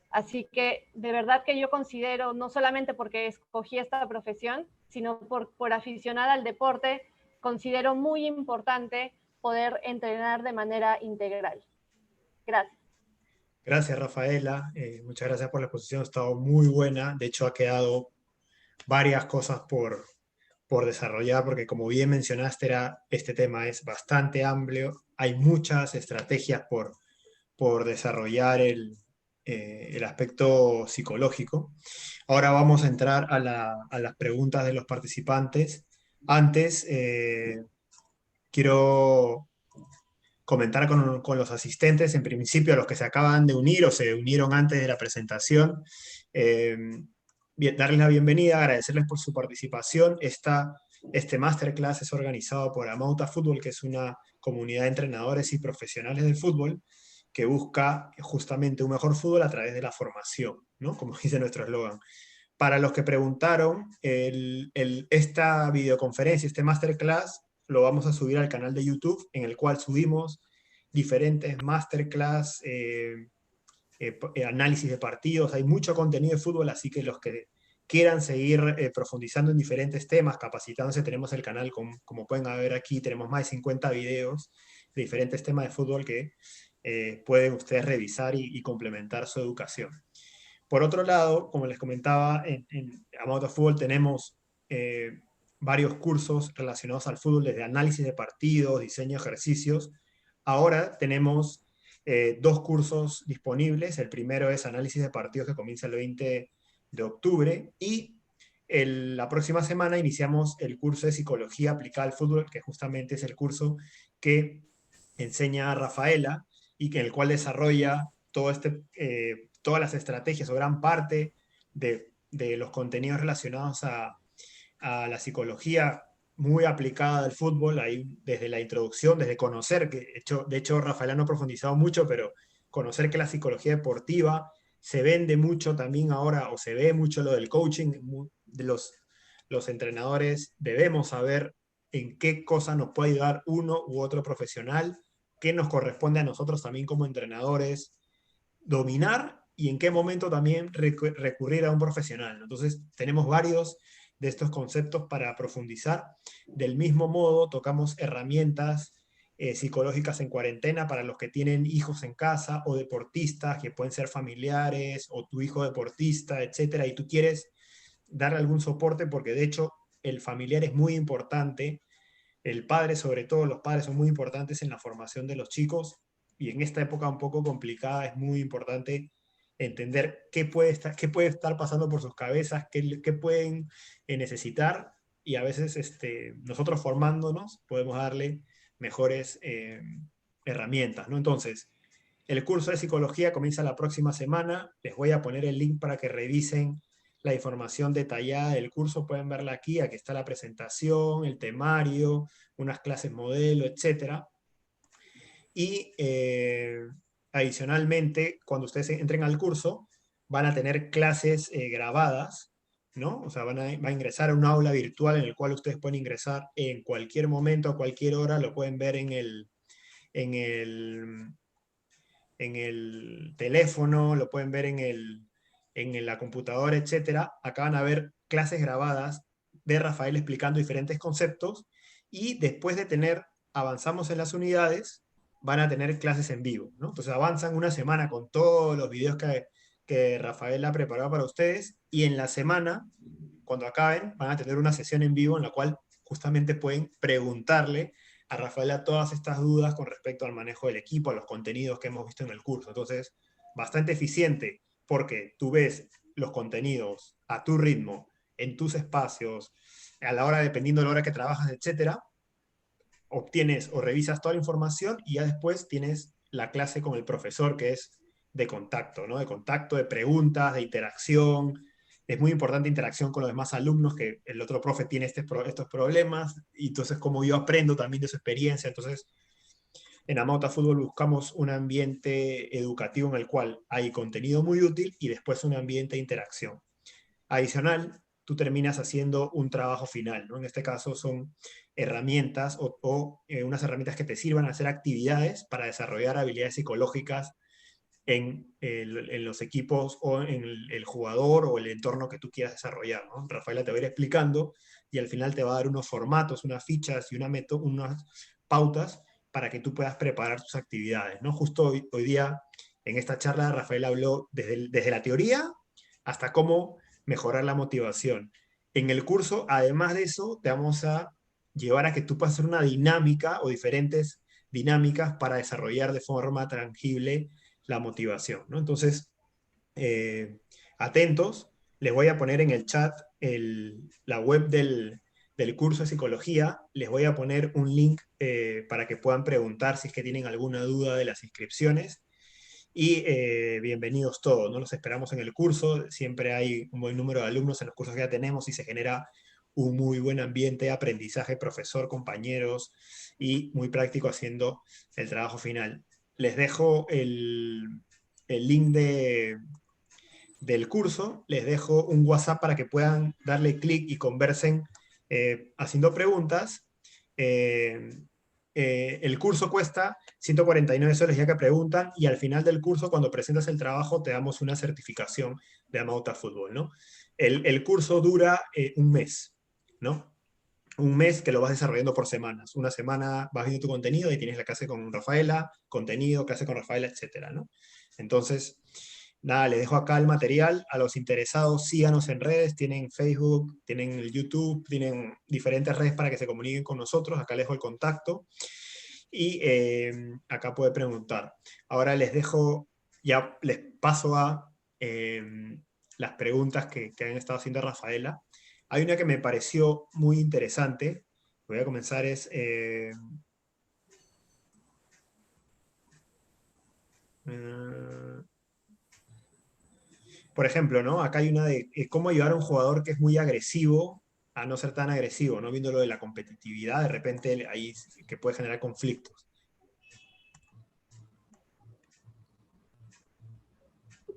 Así que de verdad que yo considero, no solamente porque escogí esta profesión, sino por aficionada al deporte, considero muy importante poder entrenar de manera integral. Gracias. Gracias, Rafaela. Muchas gracias por la exposición. Ha estado muy buena. De hecho, ha quedado varias cosas por desarrollar, porque como bien mencionaste, este tema es bastante amplio. Hay muchas estrategias por desarrollar el aspecto psicológico. Ahora vamos a entrar a las preguntas de los participantes. Antes, quiero comentar con los asistentes, en principio a los que se acaban de unir o se unieron antes de la presentación, darles la bienvenida, agradecerles por su participación. Este masterclass es organizado por Amauta Fútbol, que es una comunidad de entrenadores y profesionales del fútbol que busca justamente un mejor fútbol a través de la formación, ¿no? Como dice nuestro eslogan. Para los que preguntaron, esta videoconferencia, este masterclass, lo vamos a subir al canal de YouTube, en el cual subimos diferentes masterclass, análisis de partidos. Hay mucho contenido de fútbol, así que los que quieran seguir profundizando en diferentes temas, capacitándose, tenemos el canal, como pueden ver aquí, tenemos más de 50 videos de diferentes temas de fútbol que pueden ustedes revisar y complementar su educación. Por otro lado, como les comentaba, en Amauta Fútbol tenemos varios cursos relacionados al fútbol, desde análisis de partidos, diseño de ejercicios. Ahora tenemos 2 cursos disponibles. El primero es análisis de partidos, que comienza el 20 de octubre, y la próxima semana iniciamos el curso de psicología aplicada al fútbol, que justamente es el curso que enseña a Rafaela y en el cual desarrolla todas las estrategias o gran parte de los contenidos relacionados a la psicología muy aplicada al fútbol, ahí desde la introducción, desde conocer, de hecho Rafaela no ha profundizado mucho, pero conocer que la psicología deportiva se vende mucho también ahora, o se ve mucho lo del coaching, de los entrenadores debemos saber en qué cosa nos puede ayudar uno u otro profesional, qué nos corresponde a nosotros también como entrenadores dominar y en qué momento también recurrir a un profesional. Entonces, tenemos varios de estos conceptos para profundizar. Del mismo modo, tocamos herramientas psicológicas en cuarentena para los que tienen hijos en casa o deportistas, que pueden ser familiares o tu hijo deportista, etcétera, y tú quieres darle algún soporte, porque de hecho el familiar es muy importante, el padre sobre todo, los padres son muy importantes en la formación de los chicos, y en esta época un poco complicada es muy importante entender qué puede estar pasando por sus cabezas, qué pueden necesitar, y a veces nosotros formándonos podemos darle mejores herramientas, ¿no? Entonces, el curso de psicología comienza la próxima semana. Les voy a poner el link para que revisen la información detallada del curso. Pueden verla aquí está la presentación, el temario, unas clases modelo, etc. Y adicionalmente, cuando ustedes entren al curso, van a tener clases grabadas ¿no? O sea, va a ingresar a un aula virtual en el cual ustedes pueden ingresar en cualquier momento, a cualquier hora, lo pueden ver en el, en el teléfono, lo pueden ver en la computadora, etcétera. Acá van a ver clases grabadas de Rafael explicando diferentes conceptos y después de avanzamos en las unidades, van a tener clases en vivo, ¿no? Entonces avanzan una semana con todos los videos que Rafael ha preparado para ustedes y en la semana, cuando acaben, van a tener una sesión en vivo en la cual justamente pueden preguntarle a Rafaela todas estas dudas con respecto al manejo del equipo, a los contenidos que hemos visto en el curso. Entonces, bastante eficiente porque tú ves los contenidos a tu ritmo, en tus espacios, a la hora, dependiendo de la hora que trabajas, etcétera, obtienes o revisas toda la información y ya después tienes la clase con el profesor que es de contacto, ¿no? De contacto, de preguntas, de interacción. Es muy importante interacción con los demás alumnos, que el otro profe tiene estos problemas, y entonces como yo aprendo también de su experiencia. Entonces, en Amauta Fútbol buscamos un ambiente educativo en el cual hay contenido muy útil y después un ambiente de interacción. Adicional, tú terminas haciendo un trabajo final, ¿no? En este caso son herramientas unas herramientas que te sirvan a hacer actividades para desarrollar habilidades psicológicas en los equipos o en el jugador o el entorno que tú quieras desarrollar, ¿no? Rafaela te va a ir explicando y al final te va a dar unos formatos, unas fichas y unas pautas para que tú puedas preparar tus actividades, ¿no? Justo hoy día, en esta charla, Rafaela habló desde la teoría hasta cómo mejorar la motivación. En el curso, además de eso, te vamos a llevar a que tú puedas hacer una dinámica o diferentes dinámicas para desarrollar de forma tangible la motivación, ¿no? Entonces, atentos, les voy a poner en el chat la web del curso de psicología, les voy a poner un link para que puedan preguntar si es que tienen alguna duda de las inscripciones. Y bienvenidos todos, ¿no? Los esperamos en el curso, siempre hay un buen número de alumnos en los cursos que ya tenemos y se genera un muy buen ambiente de aprendizaje, profesor, compañeros y muy práctico haciendo el trabajo final. Les dejo el link del curso, les dejo un WhatsApp para que puedan darle clic y conversen haciendo preguntas. El curso cuesta 149 soles ya que preguntan y al final del curso, cuando presentas el trabajo, te damos una certificación de Amauta Fútbol, ¿no? El curso dura un mes, ¿no? Un mes que lo vas desarrollando por semanas. Una semana vas viendo tu contenido y tienes la clase con Rafaela, contenido, clase con Rafaela, etcétera, ¿no? Entonces, nada, les dejo acá el material. A los interesados, síganos en redes. Tienen Facebook, tienen el YouTube, tienen diferentes redes para que se comuniquen con nosotros. Acá les dejo el contacto. Y acá puede preguntar. Ahora les dejo, ya les paso a las preguntas que han estado haciendo Rafaela. Hay una que me pareció muy interesante. Voy a comenzar por ejemplo, ¿no? Acá hay una de cómo ayudar a un jugador que es muy agresivo a no ser tan agresivo, ¿no? Viendo lo de la competitividad, de repente ahí que puede generar conflictos.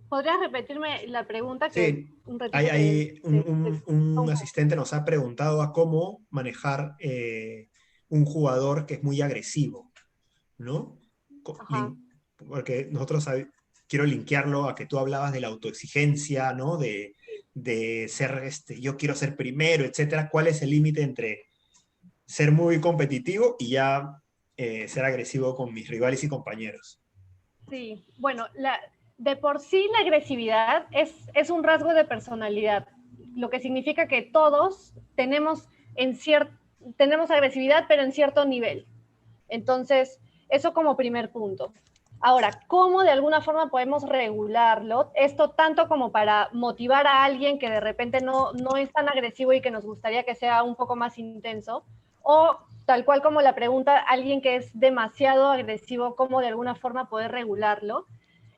¿Podrías repetirme la pregunta que Sí, un ratito hay un un poco? asistente nos ha preguntado a cómo manejar un jugador que es muy agresivo, ¿no? Ajá. Porque quiero linkearlo a que tú hablabas de la autoexigencia, ¿no? De ser, yo quiero ser primero, etcétera. ¿Cuál es el límite entre ser muy competitivo y ya ser agresivo con mis rivales y compañeros? Sí, bueno, de por sí la agresividad es un rasgo de personalidad, lo que significa que todos tenemos agresividad, pero en cierto nivel. Entonces, eso como primer punto. Ahora, ¿cómo de alguna forma podemos regularlo? Esto tanto como para motivar a alguien que de repente no es tan agresivo y que nos gustaría que sea un poco más intenso, o tal cual como la pregunta, alguien que es demasiado agresivo, ¿cómo de alguna forma poder regularlo?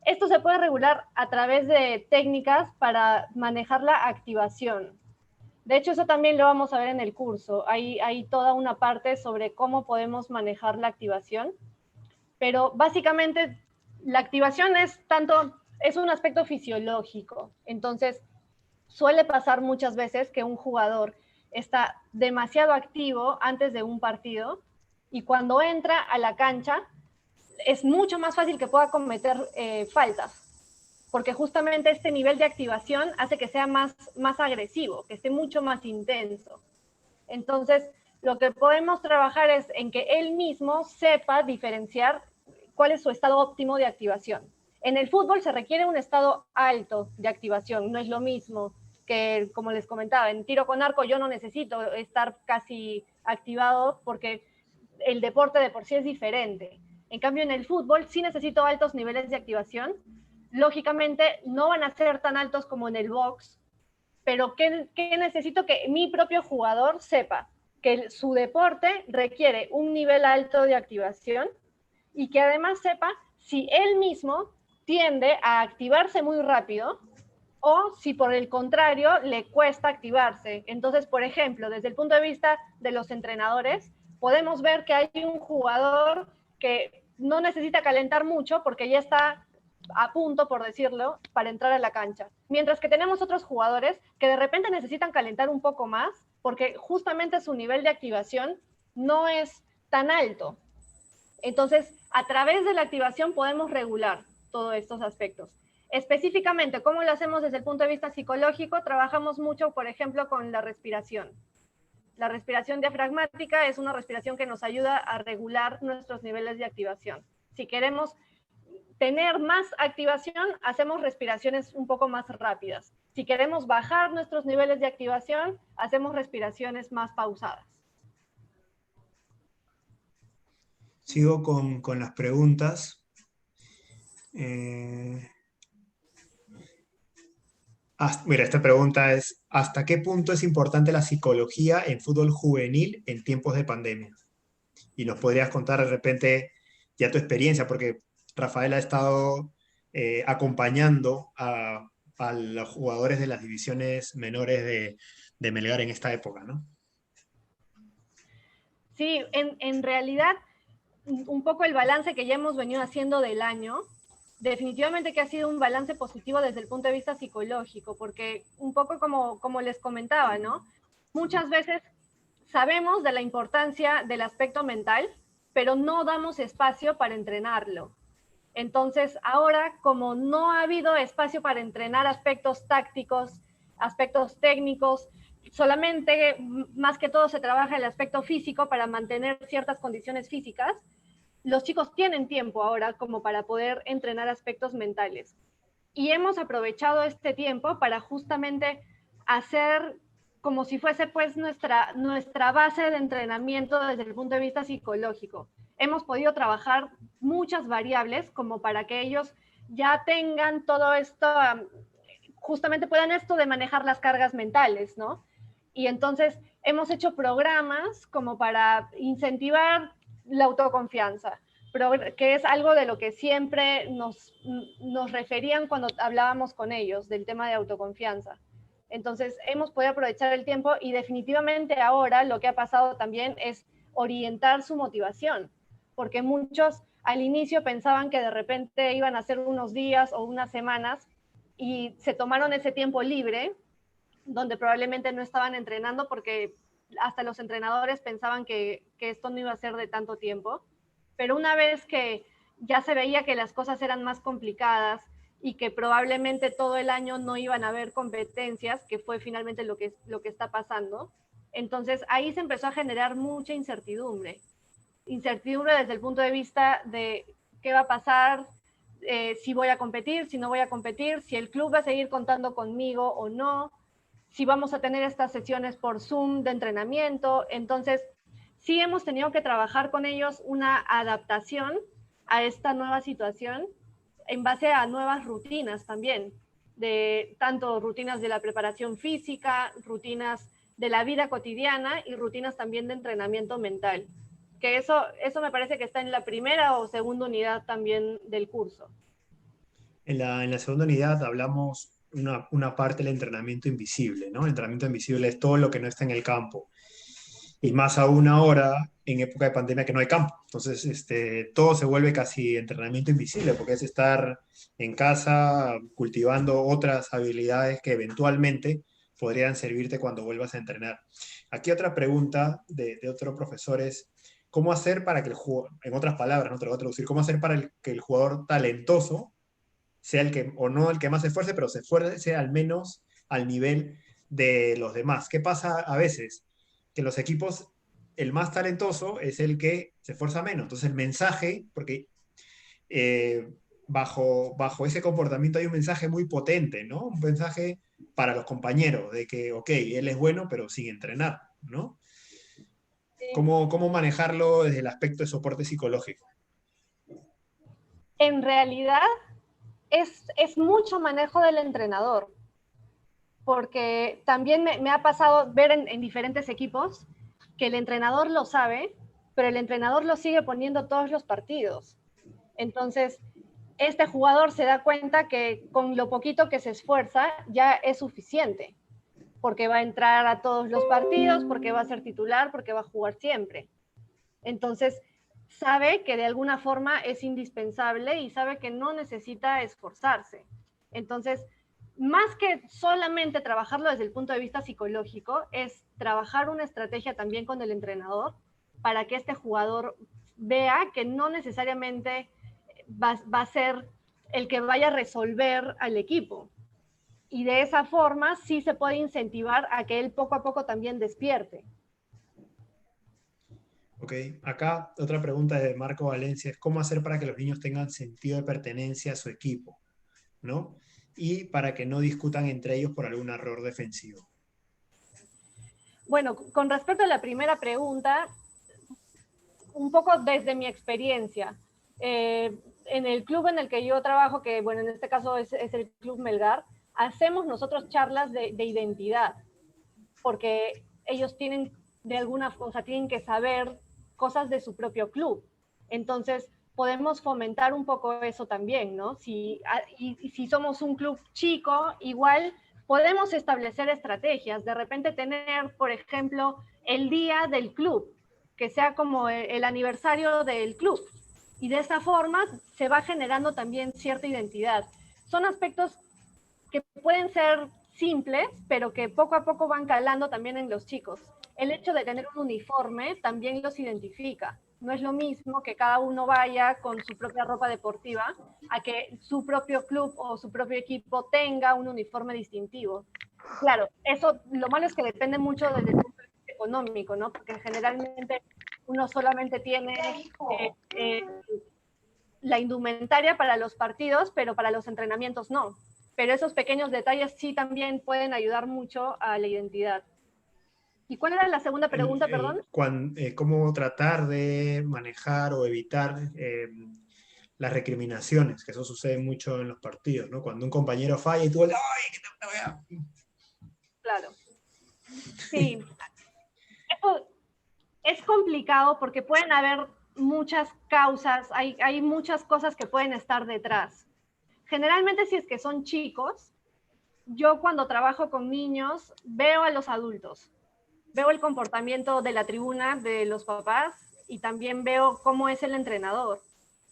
Esto se puede regular a través de técnicas para manejar la activación. De hecho, eso también lo vamos a ver en el curso. Hay toda una parte sobre cómo podemos manejar la activación, pero básicamente la activación es un aspecto fisiológico. Entonces, Suele pasar muchas veces que un jugador está demasiado activo antes de un partido y cuando entra a la cancha es mucho más fácil que pueda cometer faltas, porque justamente este nivel de activación hace que sea más agresivo, que esté mucho más intenso. Entonces, lo que podemos trabajar es en que él mismo sepa diferenciar cuál es su estado óptimo de activación. En el fútbol se requiere un estado alto de activación, no es lo mismo que, como les comentaba, en tiro con arco yo no necesito estar casi activado porque el deporte de por sí es diferente. En cambio, en el fútbol sí necesito altos niveles de activación. Lógicamente, no van a ser tan altos como en el box, pero ¿qué necesito? Que mi propio jugador sepa que su deporte requiere un nivel alto de activación y que además sepa si él mismo tiende a activarse muy rápido o si por el contrario le cuesta activarse. Entonces, por ejemplo, desde el punto de vista de los entrenadores, podemos ver que hay un jugador que no necesita calentar mucho porque ya está a punto, por decirlo, para entrar a la cancha. Mientras que tenemos otros jugadores que de repente necesitan calentar un poco más porque justamente su nivel de activación no es tan alto. Entonces, a través de la activación podemos regular todos estos aspectos. Específicamente, ¿cómo lo hacemos desde el punto de vista psicológico? Trabajamos mucho, por ejemplo, con la respiración. La respiración diafragmática es una respiración que nos ayuda a regular nuestros niveles de activación. Si queremos tener más activación, hacemos respiraciones un poco más rápidas. Si queremos bajar nuestros niveles de activación, hacemos respiraciones más pausadas. Sigo con las preguntas. Mira, esta pregunta es, ¿hasta qué punto es importante la psicología en fútbol juvenil en tiempos de pandemia? Y nos podrías contar de repente ya tu experiencia, porque Rafael ha estado acompañando a los jugadores de las divisiones menores de Melgar en esta época, ¿no? Sí, en realidad, un poco el balance que ya hemos venido haciendo del año, definitivamente que ha sido un balance positivo desde el punto de vista psicológico, porque un poco como les comentaba, ¿no? Muchas veces sabemos de la importancia del aspecto mental, pero no damos espacio para entrenarlo. Entonces, ahora, como no ha habido espacio para entrenar aspectos tácticos, aspectos técnicos, solamente, más que todo, se trabaja el aspecto físico para mantener ciertas condiciones físicas, los chicos tienen tiempo ahora como para poder entrenar aspectos mentales. Y hemos aprovechado este tiempo para justamente hacer como si fuese pues nuestra base de entrenamiento desde el punto de vista psicológico. Hemos podido trabajar muchas variables como para que ellos ya tengan todo esto, justamente puedan esto de manejar las cargas mentales, ¿no? Y entonces hemos hecho programas como para incentivar la autoconfianza, que es algo de lo que siempre nos referían cuando hablábamos con ellos, del tema de autoconfianza. Entonces, hemos podido aprovechar el tiempo y definitivamente ahora lo que ha pasado también es orientar su motivación, porque muchos al inicio pensaban que de repente iban a ser unos días o unas semanas y se tomaron ese tiempo libre, donde probablemente no estaban entrenando porque hasta los entrenadores pensaban que esto no iba a ser de tanto tiempo. Pero una vez que ya se veía que las cosas eran más complicadas y que probablemente todo el año no iban a haber competencias, que fue finalmente lo que está pasando, entonces ahí se empezó a generar mucha incertidumbre. Incertidumbre desde el punto de vista de qué va a pasar, si voy a competir, si no voy a competir, si el club va a seguir contando conmigo o no, si vamos a tener estas sesiones por Zoom de entrenamiento. Entonces, sí hemos tenido que trabajar con ellos una adaptación a esta nueva situación en base a nuevas rutinas también, de tanto rutinas de la preparación física, rutinas de la vida cotidiana y rutinas también de entrenamiento mental. Que eso me parece que está en la primera o segunda unidad también del curso. En la segunda unidad hablamos una parte del entrenamiento invisible, ¿no? El entrenamiento invisible es todo lo que no está en el campo. y más aún ahora en época de pandemia que no hay campo. Entonces, todo se vuelve casi entrenamiento invisible, porque es estar en casa cultivando otras habilidades que eventualmente podrían servirte cuando vuelvas a entrenar. Aquí otra pregunta de otro profesor es, ¿cómo hacer para que el jugador, en otras palabras, no te lo voy a traducir, cómo hacer para que el jugador talentoso sea el que, o no el que más se esfuerce, pero se esfuerce al menos al nivel de los demás? ¿Qué pasa a veces? Que en los equipos el más talentoso es el que se esfuerza menos. Entonces el mensaje, porque bajo ese comportamiento hay un mensaje muy potente, ¿no? Un mensaje para los compañeros de que, ok, él es bueno, pero sin entrenar, ¿no? Sí. ¿Cómo manejarlo desde el aspecto de soporte psicológico? En realidad es mucho manejo del entrenador, porque también me ha pasado ver en diferentes equipos que el entrenador lo sabe, pero el entrenador lo sigue poniendo todos los partidos. Entonces, este jugador se da cuenta que con lo poquito que se esfuerza ya es suficiente, porque va a entrar a todos los partidos, porque va a ser titular, porque va a jugar siempre. Entonces, sabe que de alguna forma es indispensable y sabe que no necesita esforzarse. Entonces, más que solamente trabajarlo desde el punto de vista psicológico, es trabajar una estrategia también con el entrenador para que este jugador vea que no necesariamente va a ser el que vaya a resolver al equipo. Y de esa forma sí se puede incentivar a que él poco a poco también despierte. Ok, acá otra pregunta de Marco Valencia es cómo hacer para que los niños tengan sentido de pertenencia a su equipo, ¿no? Y para que no discutan entre ellos por algún error defensivo. Bueno, con respecto a la primera pregunta, un poco desde mi experiencia. En el club en el que yo trabajo, que bueno, en este caso es el Club Melgar, hacemos nosotros charlas de identidad, porque ellos tienen de alguna cosa, tienen que saber cosas de su propio club. Entonces, podemos fomentar un poco eso también, ¿no? Y si somos un club chico, igual podemos establecer estrategias, de repente tener, por ejemplo, el día del club, que sea como el aniversario del club. Y de esa forma se va generando también cierta identidad. Son aspectos que pueden ser simples, pero que poco a poco van calando también en los chicos. El hecho de tener un uniforme también los identifica. No es lo mismo que cada uno vaya con su propia ropa deportiva a que su propio club o su propio equipo tenga un uniforme distintivo. Claro, eso lo malo es que depende mucho desde el punto de vista económico, ¿no? Porque generalmente uno solamente tiene la indumentaria para los partidos, pero para los entrenamientos no. Pero esos pequeños detalles sí también pueden ayudar mucho a la identidad. ¿Y cuál era la segunda pregunta, perdón? ¿Cómo tratar de manejar o evitar las recriminaciones? Que eso sucede mucho en los partidos, ¿no? Cuando un compañero falla y tú, ¡ay, qué te voy a...! Claro. Sí. Eso es complicado porque pueden haber muchas causas, hay muchas cosas que pueden estar detrás. Generalmente si es que son chicos, yo cuando trabajo con niños veo a los adultos, veo el comportamiento de la tribuna de los papás y también veo cómo es el entrenador,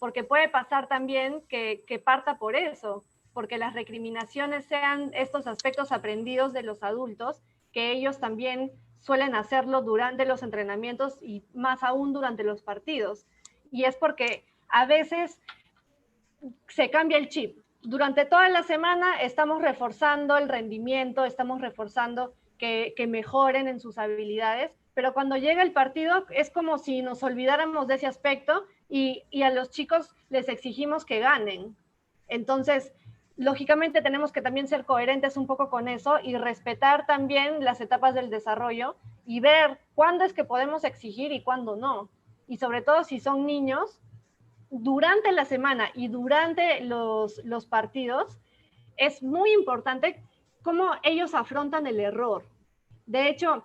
porque puede pasar también que parta por eso, porque las recriminaciones sean estos aspectos aprendidos de los adultos, que ellos también suelen hacerlo durante los entrenamientos y más aún durante los partidos. Y es porque a veces se cambia el chip. Durante toda la semana estamos reforzando el rendimiento, estamos reforzando que mejoren en sus habilidades, pero cuando llega el partido es como si nos olvidáramos de ese aspecto y a los chicos les exigimos que ganen. Entonces, lógicamente tenemos que también ser coherentes un poco con eso y respetar también las etapas del desarrollo y ver cuándo es que podemos exigir y cuándo no. Y sobre todo si son niños, durante la semana y durante los partidos, es muy importante cómo ellos afrontan el error. De hecho,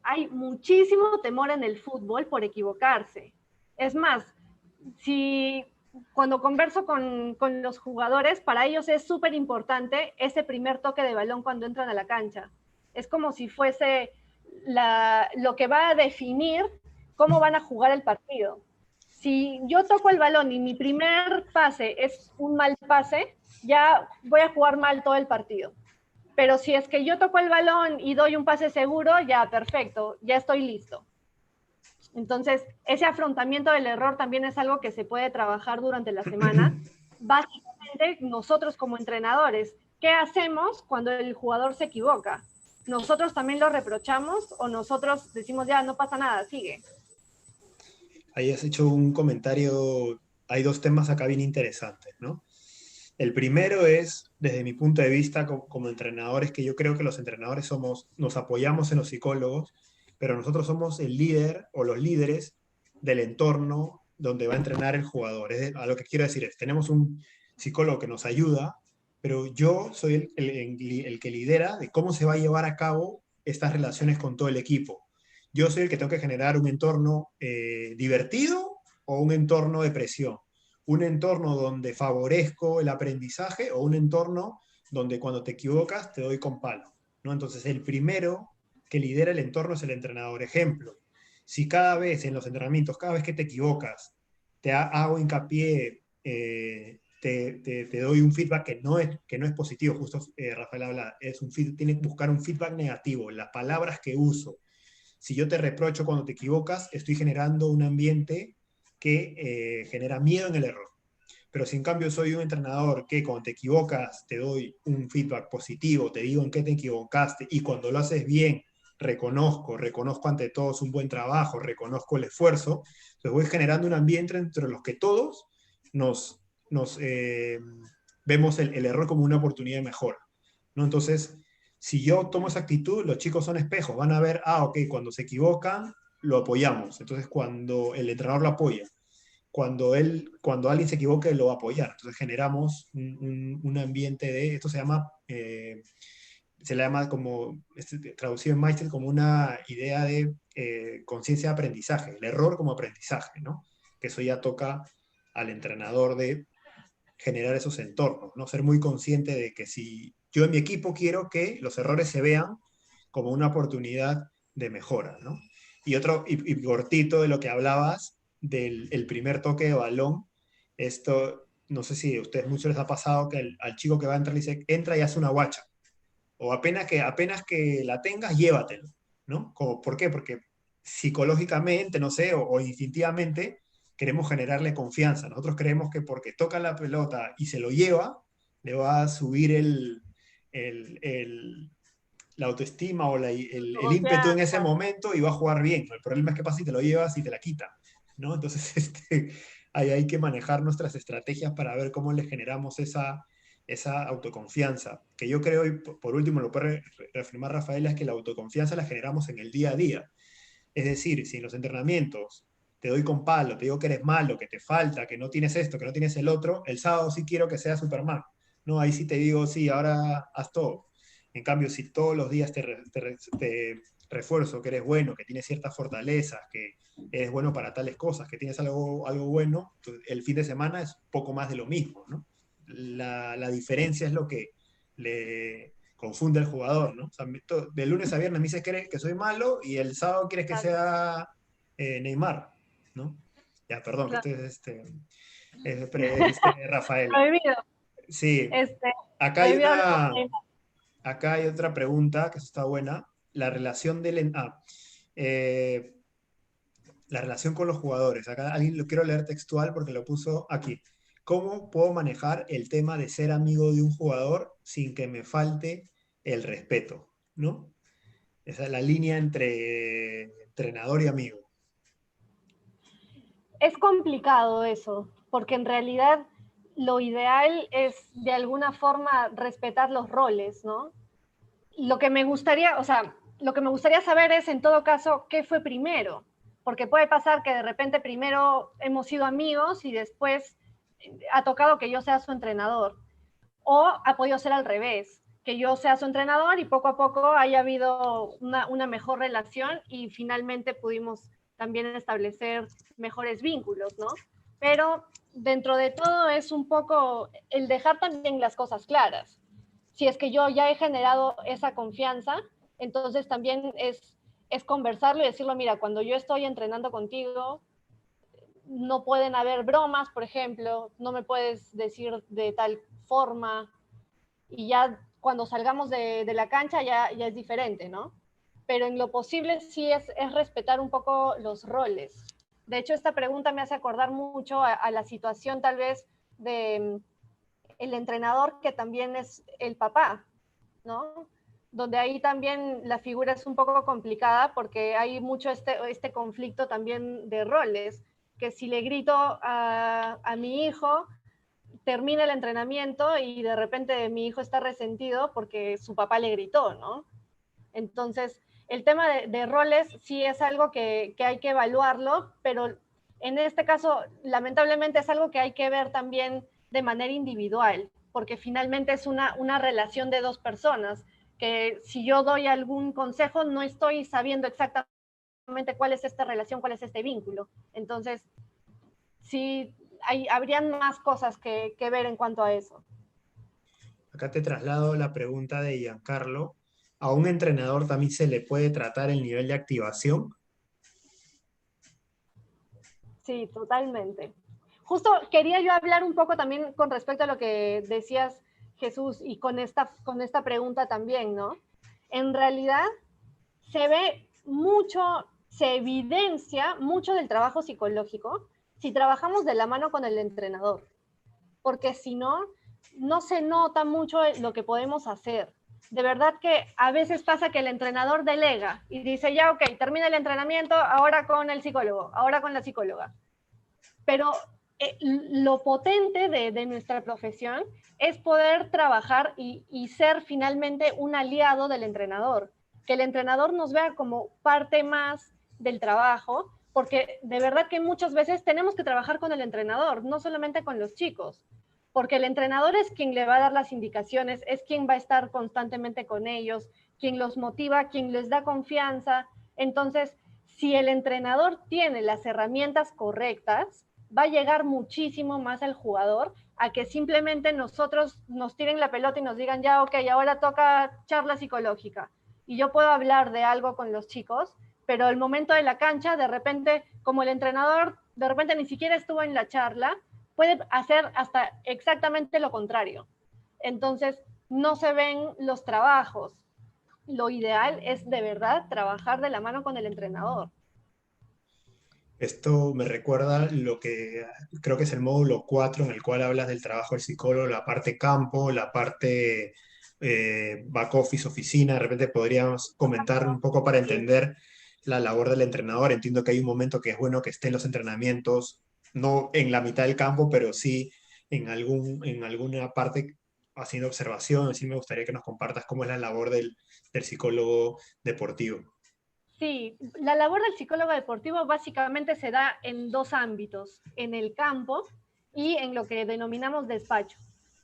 hay muchísimo temor en el fútbol por equivocarse. Es más, si cuando converso con los jugadores, para ellos es súper importante ese primer toque de balón cuando entran a la cancha. Es como si fuese lo que va a definir cómo van a jugar el partido. Si yo toco el balón y mi primer pase es un mal pase, ya voy a jugar mal todo el partido. Pero si es que yo toco el balón y doy un pase seguro, ya perfecto, ya estoy listo. Entonces, ese afrontamiento del error también es algo que se puede trabajar durante la semana. Básicamente, nosotros como entrenadores, ¿qué hacemos cuando el jugador se equivoca? ¿Nosotros también lo reprochamos o nosotros decimos, ya, no pasa nada, sigue? Ahí has hecho un comentario, hay dos temas acá bien interesantes, ¿no? El primero es, desde mi punto de vista como entrenadores, que yo creo que los entrenadores nos apoyamos en los psicólogos, pero nosotros somos el líder o los líderes del entorno donde va a entrenar el jugador. A lo que quiero decir es, tenemos un psicólogo que nos ayuda, pero yo soy el que lidera de cómo se va a llevar a cabo estas relaciones con todo el equipo. Yo soy el que tengo que generar un entorno divertido o un entorno de presión. Un entorno donde favorezco el aprendizaje o un entorno donde cuando te equivocas te doy con palo, ¿no? Entonces el primero que lidera el entorno es el entrenador. Ejemplo, si cada vez en los entrenamientos, cada vez que te equivocas, te hago hincapié, te doy un feedback que no es positivo, justo Rafael habla, tienes que buscar un feedback negativo, las palabras que uso. Si yo te reprocho cuando te equivocas, estoy generando un ambiente que genera miedo en el error. Pero si en cambio soy un entrenador que cuando te equivocas te doy un feedback positivo, te digo en qué te equivocaste y cuando lo haces bien, reconozco ante todos un buen trabajo, reconozco el esfuerzo, entonces voy generando un ambiente entre los que todos nos vemos el error como una oportunidad de mejora, ¿no? Entonces, si yo tomo esa actitud, los chicos son espejos, van a ver, ok, cuando se equivocan, lo apoyamos. Entonces, cuando el entrenador lo apoya, cuando alguien se equivoque, lo va a apoyar. Entonces, generamos un ambiente esto se le llama como, traducido en Meister, como una idea de conciencia de aprendizaje, el error como aprendizaje, ¿no? Que eso ya toca al entrenador de generar esos entornos, ¿no? Ser muy consciente de que si yo en mi equipo quiero que los errores se vean como una oportunidad de mejora, ¿no? Y cortito de lo que hablabas del primer toque de balón, esto, no sé si a ustedes mucho les ha pasado que al chico que va a entrar le dice, entra y hace una guacha, o apenas que la tengas, llévatelo, ¿no? ¿Por qué? Porque psicológicamente, no sé, o instintivamente, queremos generarle confianza. Nosotros creemos que porque toca la pelota y se lo lleva, le va a subir la autoestima o el ímpetu en ese momento y va a jugar bien. El problema es que pasa si te lo llevas y te la quita, ¿no? Entonces, hay que manejar nuestras estrategias para ver cómo le generamos esa autoconfianza. Que yo creo, y por último lo puede reafirmar Rafael, es que la autoconfianza la generamos en el día a día. Es decir, si en los entrenamientos te doy con palo, te digo que eres malo, que te falta, que no tienes esto, que no tienes el otro, el sábado sí quiero que sea Superman. No, ahí sí te digo, sí, ahora haz todo. En cambio, si todos los días te refuerzo que eres bueno, que tienes ciertas fortalezas, que eres bueno para tales cosas, que tienes algo bueno, el fin de semana es poco más de lo mismo, ¿no? La diferencia es lo que le confunde al jugador, ¿no? O sea, de lunes a viernes me dices que soy malo y el sábado quieres que sea Neymar, ¿no? Ya, perdón, Claro. que Rafael. Prohibido. Sí, acá hay Prohibido hablar una, de Neymar. acá hay otra pregunta que está buena. La relación la relación con los jugadores. Acá alguien lo quiero leer textual porque lo puso aquí. ¿Cómo puedo manejar el tema de ser amigo de un jugador sin que me falte el respeto? ¿No? Esa es la línea entre entrenador y amigo. Es complicado eso, porque en realidad lo ideal es de alguna forma respetar los roles, ¿no? Lo que me gustaría, o sea, lo que me gustaría saber es, en todo caso, ¿qué fue primero? Porque puede pasar que de repente primero hemos sido amigos y después ha tocado que yo sea su entrenador. O ha podido ser al revés, que yo sea su entrenador y poco a poco haya habido una mejor relación y finalmente pudimos también establecer mejores vínculos, ¿no? Pero dentro de todo es un poco el dejar también las cosas claras. Si es que yo ya he generado esa confianza, entonces también es es conversarlo y decirlo, mira, cuando yo estoy entrenando contigo, no pueden haber bromas, por ejemplo, no me puedes decir de tal forma, y ya cuando salgamos de la cancha ya es diferente, ¿no? Pero en lo posible sí es respetar un poco los roles. De hecho, esta pregunta me hace acordar mucho a la situación tal vez de el entrenador que también es el papá, ¿no? Donde ahí también la figura es un poco complicada porque hay mucho este conflicto también de roles, que si le grito a mi hijo, termina el entrenamiento y de repente mi hijo está resentido porque su papá le gritó, ¿no? Entonces, el tema de roles sí es algo que hay que evaluarlo, pero en este caso, lamentablemente es algo que hay que ver también de manera individual, porque finalmente es una relación de dos personas, que si yo doy algún consejo, no estoy sabiendo exactamente cuál es esta relación, cuál es este vínculo. Entonces, sí, habrían más cosas que ver en cuanto a eso. Acá te traslado la pregunta de Giancarlo. ¿A un entrenador también se le puede tratar el nivel de activación? Sí, totalmente. Justo quería yo hablar un poco también con respecto a lo que decías, Jesús, y con esta pregunta también, ¿no? En realidad se ve mucho, se evidencia mucho del trabajo psicológico si trabajamos de la mano con el entrenador, porque si no, no se nota mucho lo que podemos hacer. De verdad que a veces pasa que el entrenador delega y dice, ya, ok, termina el entrenamiento, ahora con el psicólogo, ahora con la psicóloga. Pero lo potente de nuestra profesión es poder trabajar y ser finalmente un aliado del entrenador, que el entrenador nos vea como parte más del trabajo, porque de verdad que muchas veces tenemos que trabajar con el entrenador, no solamente con los chicos, porque el entrenador es quien le va a dar las indicaciones, es quien va a estar constantemente con ellos, quien los motiva, quien les da confianza. Entonces, si el entrenador tiene las herramientas correctas, va a llegar muchísimo más al jugador a que simplemente nosotros nos tiren la pelota y nos digan, ya, ok, ahora toca charla psicológica. Y yo puedo hablar de algo con los chicos, pero el momento de la cancha, de repente, como el entrenador de repente ni siquiera estuvo en la charla, puede hacer hasta exactamente lo contrario. Entonces, no se ven los trabajos. Lo ideal es de verdad trabajar de la mano con el entrenador. Esto me recuerda lo que creo que es el módulo 4 en el cual hablas del trabajo del psicólogo, la parte campo, la parte back office, oficina. De repente podríamos comentar un poco para entender la labor del entrenador. Entiendo que hay un momento que es bueno que esté en los entrenamientos, no en la mitad del campo, pero sí en alguna parte haciendo observación. Sí me gustaría que nos compartas cómo es la labor del psicólogo deportivo. Sí, la labor del psicólogo deportivo básicamente se da en dos ámbitos, en el campo y en lo que denominamos despacho,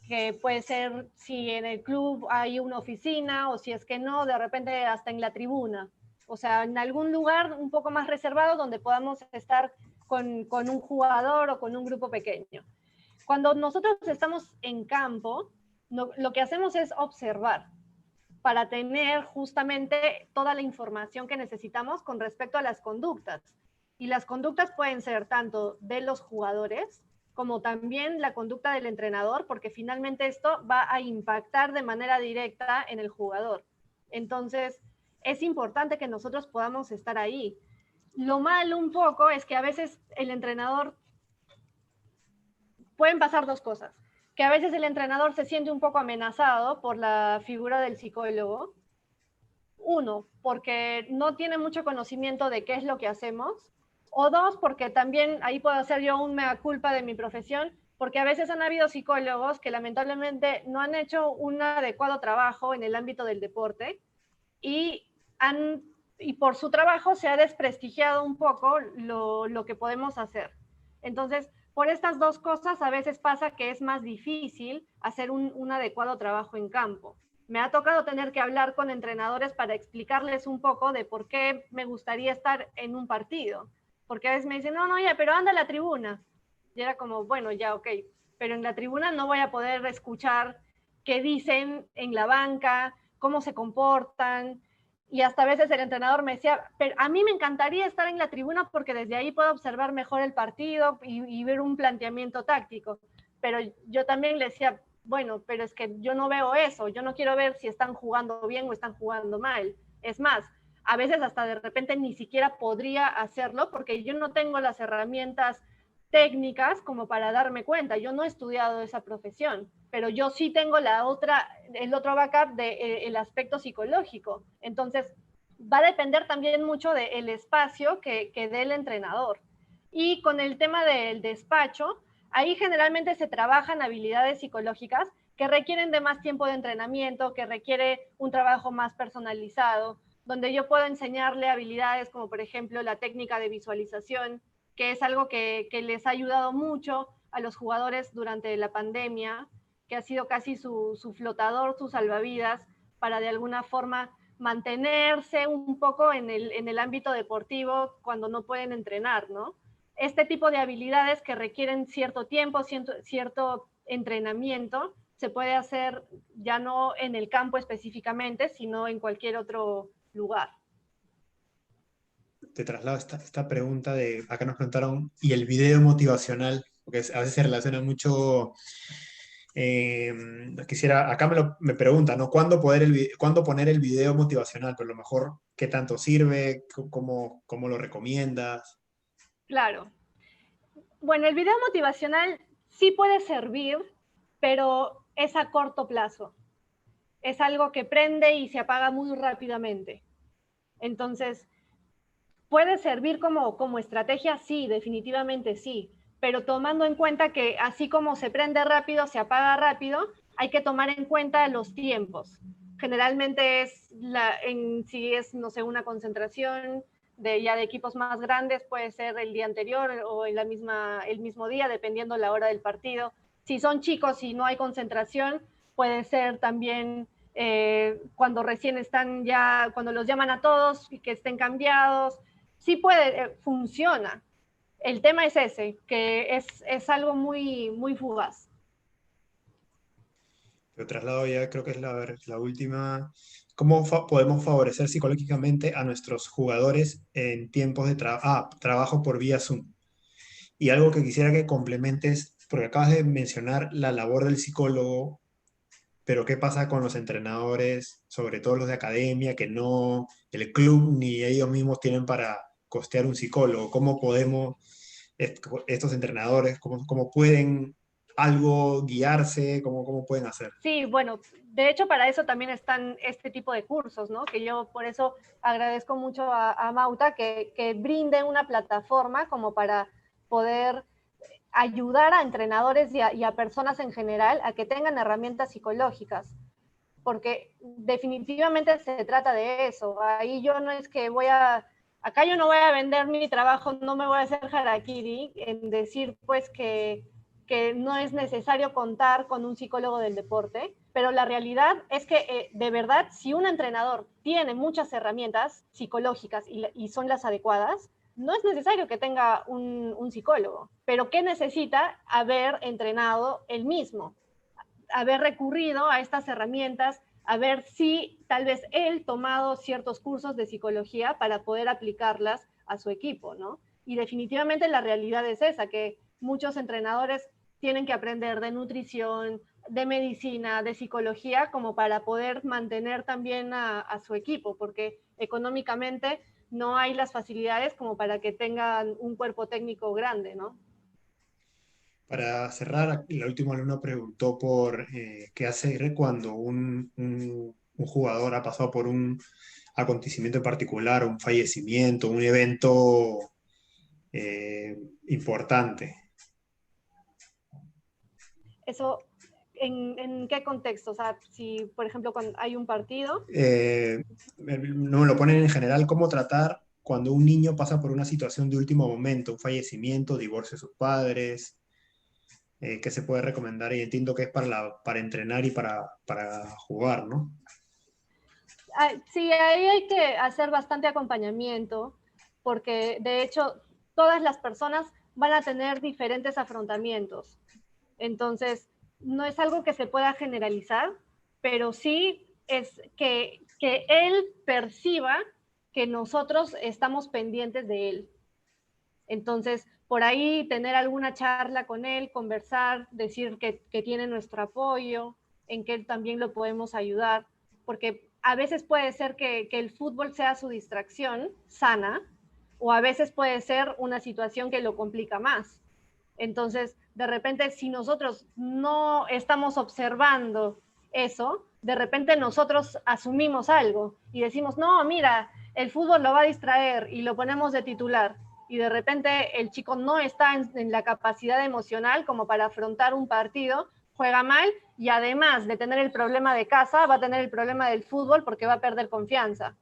que puede ser si en el club hay una oficina o si es que no, de repente hasta en la tribuna, o sea, en algún lugar un poco más reservado donde podamos estar con un jugador o con un grupo pequeño. Cuando nosotros estamos en campo, lo que hacemos es observar para tener justamente toda la información que necesitamos con respecto a las conductas. Y las conductas pueden ser tanto de los jugadores como también la conducta del entrenador, porque finalmente esto va a impactar de manera directa en el jugador. Entonces, es importante que nosotros podamos estar ahí. Lo malo un poco es que a veces el entrenador, pueden pasar dos cosas, que a veces el entrenador se siente un poco amenazado por la figura del psicólogo. Uno, porque no tiene mucho conocimiento de qué es lo que hacemos, o dos, porque también ahí puedo hacer yo un mea culpa de mi profesión, porque a veces han habido psicólogos que lamentablemente no han hecho un adecuado trabajo en el ámbito del deporte y, y por su trabajo se ha desprestigiado un poco lo que podemos hacer. Entonces, por estas dos cosas a veces pasa que es más difícil hacer un adecuado trabajo en campo. Me ha tocado tener que hablar con entrenadores para explicarles un poco de por qué me gustaría estar en un partido. Porque a veces me dicen, no, no, ya, pero anda a la tribuna. Y era como, bueno, ya, ok, pero en la tribuna no voy a poder escuchar qué dicen en la banca, cómo se comportan, Y hasta a veces el entrenador me decía, pero a mí me encantaría estar en la tribuna porque desde ahí puedo observar mejor el partido y ver un planteamiento táctico. Pero yo también le decía, bueno, pero es que yo no veo eso, yo no quiero ver si están jugando bien o están jugando mal. Es más, a veces hasta de repente ni siquiera podría hacerlo porque yo no tengo las herramientas técnicas como para darme cuenta. Yo no he estudiado esa profesión, pero yo sí tengo el otro backup del aspecto psicológico. Entonces, va a depender también mucho del espacio que dé el entrenador. Y con el tema del despacho, ahí generalmente se trabajan habilidades psicológicas que requieren de más tiempo de entrenamiento, que requiere un trabajo más personalizado, donde yo puedo enseñarle habilidades como por ejemplo la técnica de visualización, que es algo que les ha ayudado mucho a los jugadores durante la pandemia, que ha sido casi su flotador, su salvavidas, para de alguna forma mantenerse un poco en el ámbito deportivo cuando no pueden entrenar, ¿no? Este tipo de habilidades que requieren cierto tiempo, cierto entrenamiento, se puede hacer ya no en el campo específicamente, sino en cualquier otro lugar. Te traslado esta pregunta de, acá nos preguntaron, ¿y el video motivacional? Porque a veces se relaciona mucho, acá me preguntan, ¿no? ¿Cuándo poner el video motivacional? Pero a lo mejor, ¿qué tanto sirve? ¿Cómo lo recomiendas? Claro. Bueno, el video motivacional sí puede servir, pero es a corto plazo. Es algo que prende y se apaga muy rápidamente. Entonces, ¿puede servir como estrategia? Sí, definitivamente sí, pero tomando en cuenta que así como se prende rápido, se apaga rápido, hay que tomar en cuenta los tiempos. Generalmente si es, no sé, una concentración ya de equipos más grandes, puede ser el día anterior o el mismo día, dependiendo la hora del partido. Si son chicos y no hay concentración, puede ser también cuando recién están ya, cuando los llaman a todos y que estén cambiados. Sí puede, funciona. El tema es ese, que es algo muy, muy fugaz. Lo traslado ya, creo que es la última. ¿Cómo podemos favorecer psicológicamente a nuestros jugadores en tiempos de trabajo por vía Zoom? Y algo que quisiera que complementes, porque acabas de mencionar la labor del psicólogo, pero ¿qué pasa con los entrenadores, sobre todo los de academia, que no, el club ni ellos mismos tienen para costear un psicólogo? ¿Cómo podemos, estos entrenadores, cómo pueden algo guiarse? ¿Cómo pueden hacer? Sí, bueno, de hecho para eso también están este tipo de cursos, ¿no? Que yo por eso agradezco mucho a Mauta que brinde una plataforma como para poder ayudar a entrenadores y a personas en general a que tengan herramientas psicológicas, porque definitivamente se trata de eso. Ahí yo no es que acá yo no voy a vender mi trabajo, no me voy a hacer harakiri en decir pues que no es necesario contar con un psicólogo del deporte, pero la realidad es que de verdad, si un entrenador tiene muchas herramientas psicológicas y son las adecuadas, no es necesario que tenga un psicólogo, pero ¿qué necesita? Haber entrenado él mismo, haber recurrido a estas herramientas, haber si tal vez él tomado ciertos cursos de psicología para poder aplicarlas a su equipo, ¿no? Y definitivamente la realidad es esa, que muchos entrenadores tienen que aprender de nutrición, de medicina, de psicología, como para poder mantener también a su equipo, porque económicamente no hay las facilidades como para que tengan un cuerpo técnico grande, ¿no? Para cerrar, la última alumna preguntó por qué hacer cuando un jugador ha pasado por un acontecimiento en particular, un fallecimiento, un evento importante. Eso, ¿en qué contexto? O sea, si, por ejemplo, cuando hay un partido. No me lo ponen en general, cómo tratar cuando un niño pasa por una situación de último momento, un fallecimiento, divorcio de sus padres, qué se puede recomendar, y entiendo que es para entrenar y para jugar, ¿no? Sí, ahí hay que hacer bastante acompañamiento, porque de hecho todas las personas van a tener diferentes afrontamientos. Entonces, no es algo que se pueda generalizar, pero sí es que él perciba que nosotros estamos pendientes de él. Entonces, por ahí tener alguna charla con él, conversar, decir que tiene nuestro apoyo, en que también lo podemos ayudar, porque a veces puede ser que el fútbol sea su distracción sana, o a veces puede ser una situación que lo complica más. Entonces, de repente, si nosotros no estamos observando eso, de repente nosotros asumimos algo y decimos, no, mira, el fútbol lo va a distraer y lo ponemos de titular. Y de repente el chico no está en la capacidad emocional como para afrontar un partido, juega mal y además de tener el problema de casa, va a tener el problema del fútbol porque va a perder confianza.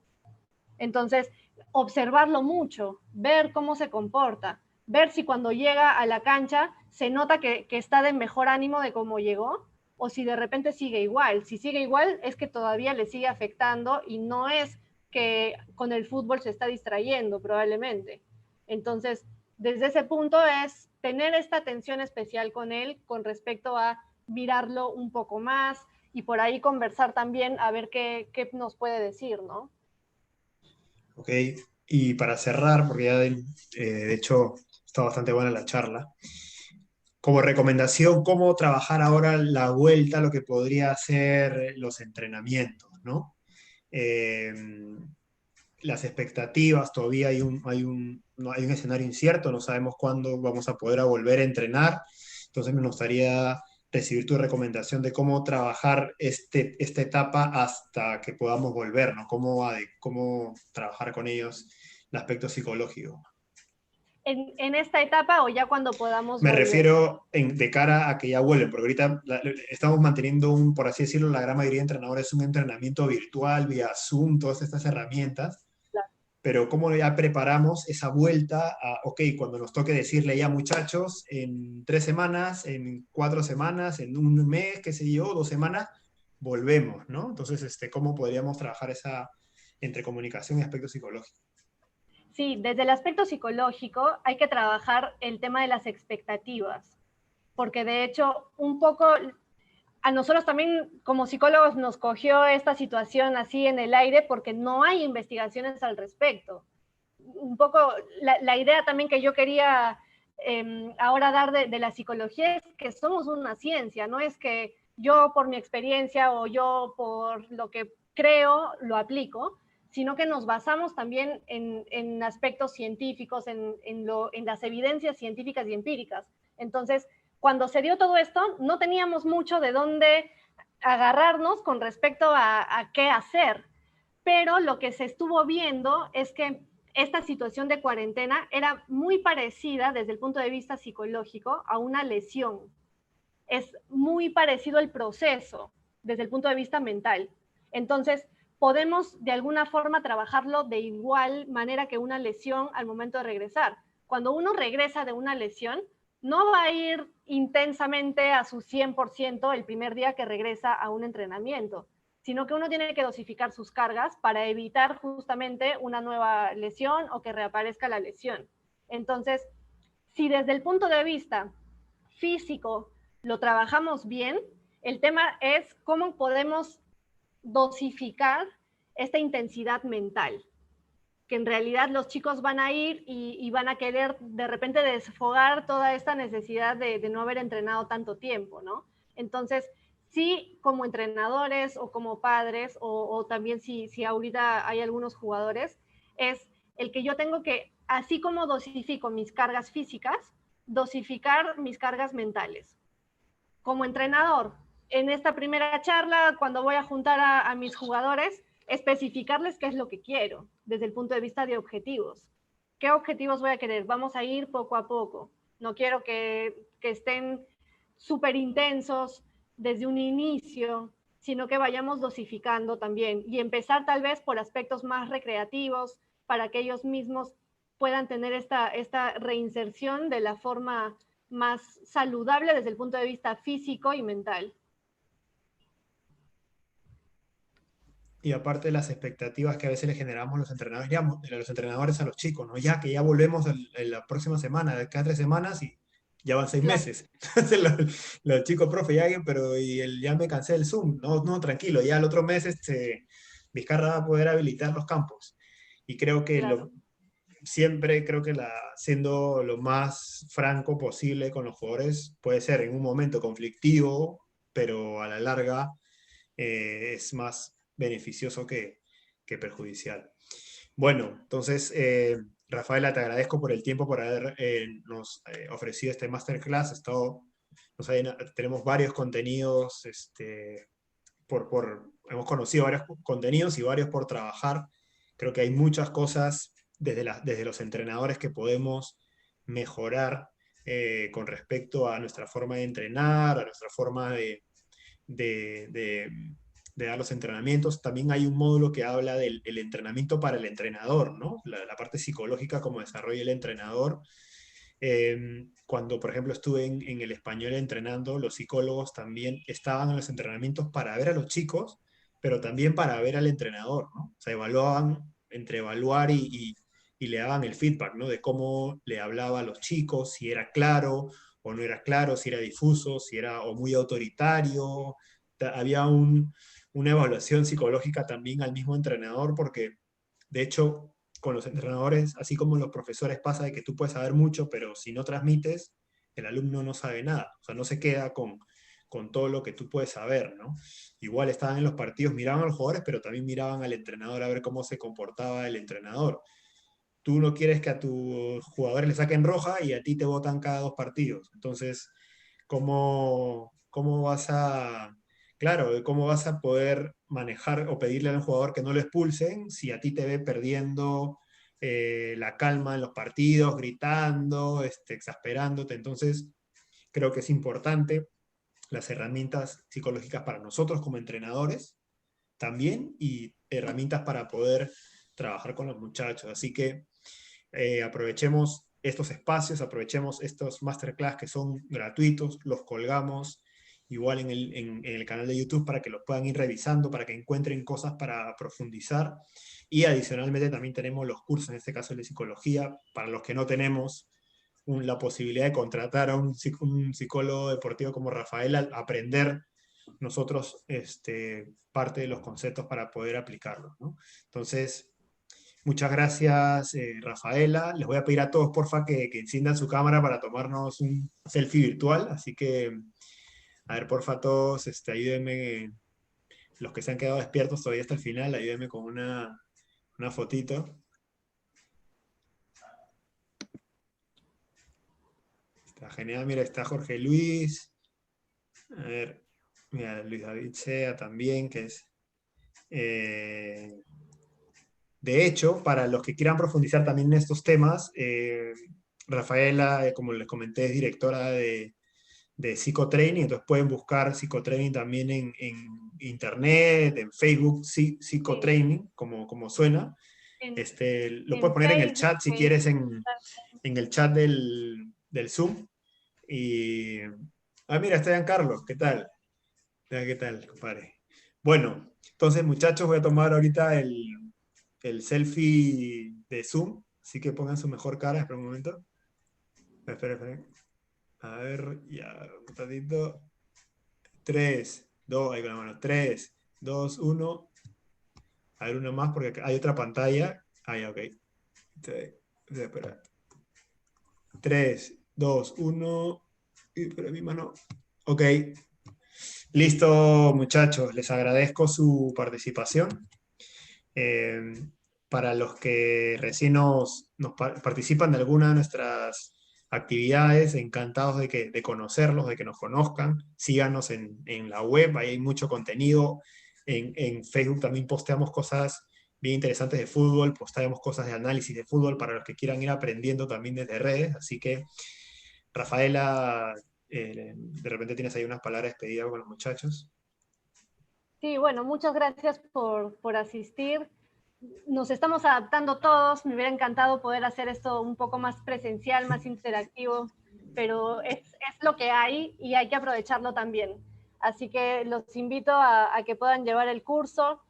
Entonces, observarlo mucho, ver cómo se comporta, ver si cuando llega a la cancha se nota que está de mejor ánimo de cómo llegó, o si de repente sigue igual. Si sigue igual es que todavía le sigue afectando y no es que con el fútbol se está distrayendo probablemente. Entonces, desde ese punto es tener esta atención especial con él con respecto a mirarlo un poco más y por ahí conversar también a ver qué nos puede decir, ¿no? Ok, y para cerrar, porque ya de hecho está bastante buena la charla, como recomendación, ¿cómo trabajar ahora la vuelta a lo que podría ser los entrenamientos, ¿no? Eh, las expectativas, todavía no hay un escenario incierto, no sabemos cuándo vamos a poder volver a entrenar, entonces me gustaría recibir tu recomendación de cómo trabajar esta etapa hasta que podamos volver, ¿no? Cómo trabajar con ellos el aspecto psicológico. En esta etapa o ya cuando podamos Me volver. refiero de cara a que ya vuelven, porque ahorita estamos manteniendo por así decirlo, la gran mayoría de entrenadores un entrenamiento virtual, vía Zoom, todas estas herramientas, pero cómo ya preparamos esa vuelta a, ok, cuando nos toque decirle ya muchachos, en 3 semanas, en 4 semanas, en un mes, qué sé yo, 2 semanas, volvemos, ¿no? Entonces, ¿cómo podríamos trabajar esa entre comunicación y aspecto psicológico? Sí, desde el aspecto psicológico hay que trabajar el tema de las expectativas, porque de hecho un poco a nosotros también como psicólogos nos cogió esta situación así en el aire porque no hay investigaciones al respecto. Un poco la idea también que yo quería ahora dar de la psicología es que somos una ciencia, no es que yo por mi experiencia o yo por lo que creo lo aplico, sino que nos basamos también en aspectos científicos, en las evidencias científicas y empíricas. Entonces, cuando se dio todo esto, no teníamos mucho de dónde agarrarnos con respecto a qué hacer, pero lo que se estuvo viendo es que esta situación de cuarentena era muy parecida desde el punto de vista psicológico a una lesión. Es muy parecido el proceso desde el punto de vista mental. Entonces, podemos de alguna forma trabajarlo de igual manera que una lesión al momento de regresar. Cuando uno regresa de una lesión, no va a ir intensamente a su 100% el primer día que regresa a un entrenamiento, sino que uno tiene que dosificar sus cargas para evitar justamente una nueva lesión o que reaparezca la lesión. Entonces, si desde el punto de vista físico lo trabajamos bien, el tema es cómo podemos dosificar esta intensidad mental, que en realidad los chicos van a ir y van a querer de repente desfogar toda esta necesidad de no haber entrenado tanto tiempo, ¿no? Entonces, sí, como entrenadores o como padres, o también si ahorita hay algunos jugadores, es el que yo tengo que, así como dosifico mis cargas físicas, dosificar mis cargas mentales. Como entrenador, en esta primera charla, cuando voy a juntar a mis jugadores, especificarles qué es lo que quiero desde el punto de vista de objetivos. ¿Qué objetivos voy a querer? Vamos a ir poco a poco. No quiero que estén súper intensos desde un inicio, sino que vayamos dosificando también y empezar tal vez por aspectos más recreativos para que ellos mismos puedan tener esta reinserción de la forma más saludable desde el punto de vista físico y mental. Y aparte de las expectativas que a veces le generamos los entrenadores a los chicos, ¿no? Ya que ya volvemos en la próxima semana, de cada 3 semanas, y ya van 6 Claro. meses. Entonces los chicos, profe, pero ya me cansé del Zoom. No, no, tranquilo, ya el otro mes Vizcarra va a poder habilitar los campos. Y creo que Claro. siempre creo que siendo lo más franco posible con los jugadores puede ser en un momento conflictivo, pero a la larga es más beneficioso que perjudicial. Bueno, entonces, Rafaela, te agradezco por el tiempo, por habernos ofrecido este masterclass. Tenemos varios contenidos, hemos conocido varios contenidos y varios por trabajar. Creo que hay muchas cosas desde los entrenadores que podemos mejorar con respecto a nuestra forma de entrenar, a nuestra forma de, de- de dar los entrenamientos. También hay un módulo que habla del el entrenamiento para el entrenador, ¿no? La parte psicológica como desarrolla el entrenador. Cuando, por ejemplo, estuve en el español entrenando, los psicólogos también estaban en los entrenamientos para ver a los chicos, pero también para ver al entrenador, ¿no? O sea, evaluaban entre evaluar y le daban el feedback, ¿no? De cómo le hablaba a los chicos, si era claro o no era claro, si era difuso, si era o muy autoritario. Había una evaluación psicológica también al mismo entrenador, porque de hecho con los entrenadores, así como los profesores, pasa de que tú puedes saber mucho, pero si no transmites, el alumno no sabe nada, o sea, no se queda con todo lo que tú puedes saber, ¿no? Igual estaban en los partidos, miraban a los jugadores, pero también miraban al entrenador a ver cómo se comportaba el entrenador. Tú no quieres que a tus jugadores le saquen roja y a ti te votan cada 2 partidos. Entonces, ¿cómo vas a, claro, cómo vas a poder manejar o pedirle a un jugador que no lo expulsen si a ti te ve perdiendo la calma en los partidos, gritando, exasperándote? Entonces, creo que es importante las herramientas psicológicas para nosotros como entrenadores también y herramientas para poder trabajar con los muchachos. Así que aprovechemos estos espacios, aprovechemos estos masterclass que son gratuitos, los colgamos igual en el canal de YouTube para que los puedan ir revisando, para que encuentren cosas para profundizar. Y adicionalmente también tenemos los cursos, en este caso de psicología, para los que no tenemos la posibilidad de contratar a un psicólogo deportivo como Rafael, aprender nosotros parte de los conceptos para poder aplicarlos, ¿no? Entonces, muchas gracias, Rafaela. Les voy a pedir a todos, porfa, que enciendan su cámara para tomarnos un selfie virtual. Así que, a ver, porfa, todos, ayúdenme, los que se han quedado despiertos todavía hasta el final, ayúdenme con una fotito. Está genial, mira, está Jorge Luis. A ver, mira, Luis David Sea también, que es... de hecho, para los que quieran profundizar también en estos temas, Rafaela, como les comenté, es directora de psicotraining, entonces pueden buscar psicotraining también en internet, en Facebook, Sí. psicotraining, como suena. En, Lo puedes en poner en el Facebook, chat si en quieres Instagram. en el chat del Zoom. Y, mira, está Giancarlo, ¿qué tal? ¿Qué tal, compadre? Bueno, entonces muchachos, voy a tomar ahorita el selfie de Zoom, así que pongan su mejor cara, espera un momento. Espera. A ver, ya, un ratito. 3, 2, ahí con la mano. 3, 2, 1. A ver, uno más porque hay otra pantalla. Ah, ya, ok. Espera. 3, 2, 1. Y pero mi mano. Ok. Listo, muchachos. Les agradezco su participación. Eh, para los que recién participan de alguna de nuestras actividades, encantados de conocerlos, de que nos conozcan. Síganos en la web, ahí hay mucho contenido. En Facebook también posteamos cosas bien interesantes de fútbol, posteamos cosas de análisis de fútbol para los que quieran ir aprendiendo también desde redes. Así que, Rafaela, de repente tienes ahí unas palabras despedidas con los muchachos. Sí, bueno, muchas gracias por asistir. Nos estamos adaptando todos. Me hubiera encantado poder hacer esto un poco más presencial, más interactivo, pero es lo que hay y hay que aprovecharlo también. Así que los invito a que puedan llevar el curso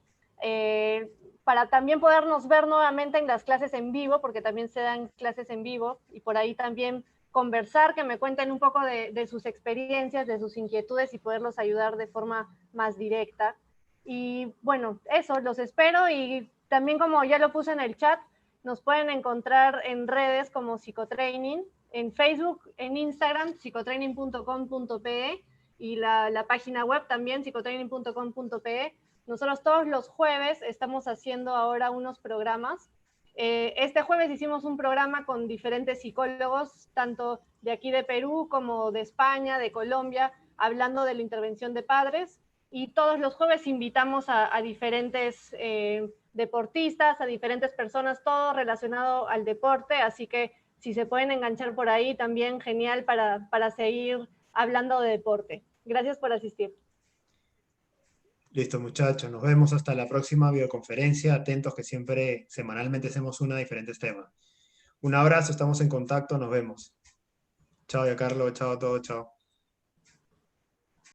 para también podernos ver nuevamente en las clases en vivo, porque también se dan clases en vivo y por ahí también conversar, que me cuenten un poco de sus experiencias, de sus inquietudes y poderlos ayudar de forma más directa. Y bueno, eso, los espero y también como ya lo puse en el chat, nos pueden encontrar en redes como Psicotraining, en Facebook, en Instagram, psicotraining.com.pe y la página web también, psicotraining.com.pe. Nosotros todos los jueves estamos haciendo ahora unos programas. Este jueves hicimos un programa con diferentes psicólogos, tanto de aquí de Perú como de España, de Colombia, hablando de la intervención de padres. Y todos los jueves invitamos a diferentes deportistas, a diferentes personas, todo relacionado al deporte. Así que si se pueden enganchar por ahí, también genial para seguir hablando de deporte. Gracias por asistir. Listo, muchachos. Nos vemos hasta la próxima videoconferencia. Atentos que siempre semanalmente hacemos una de diferentes temas. Un abrazo, estamos en contacto, nos vemos. Chao, ya Carlos, chao a todos, chao.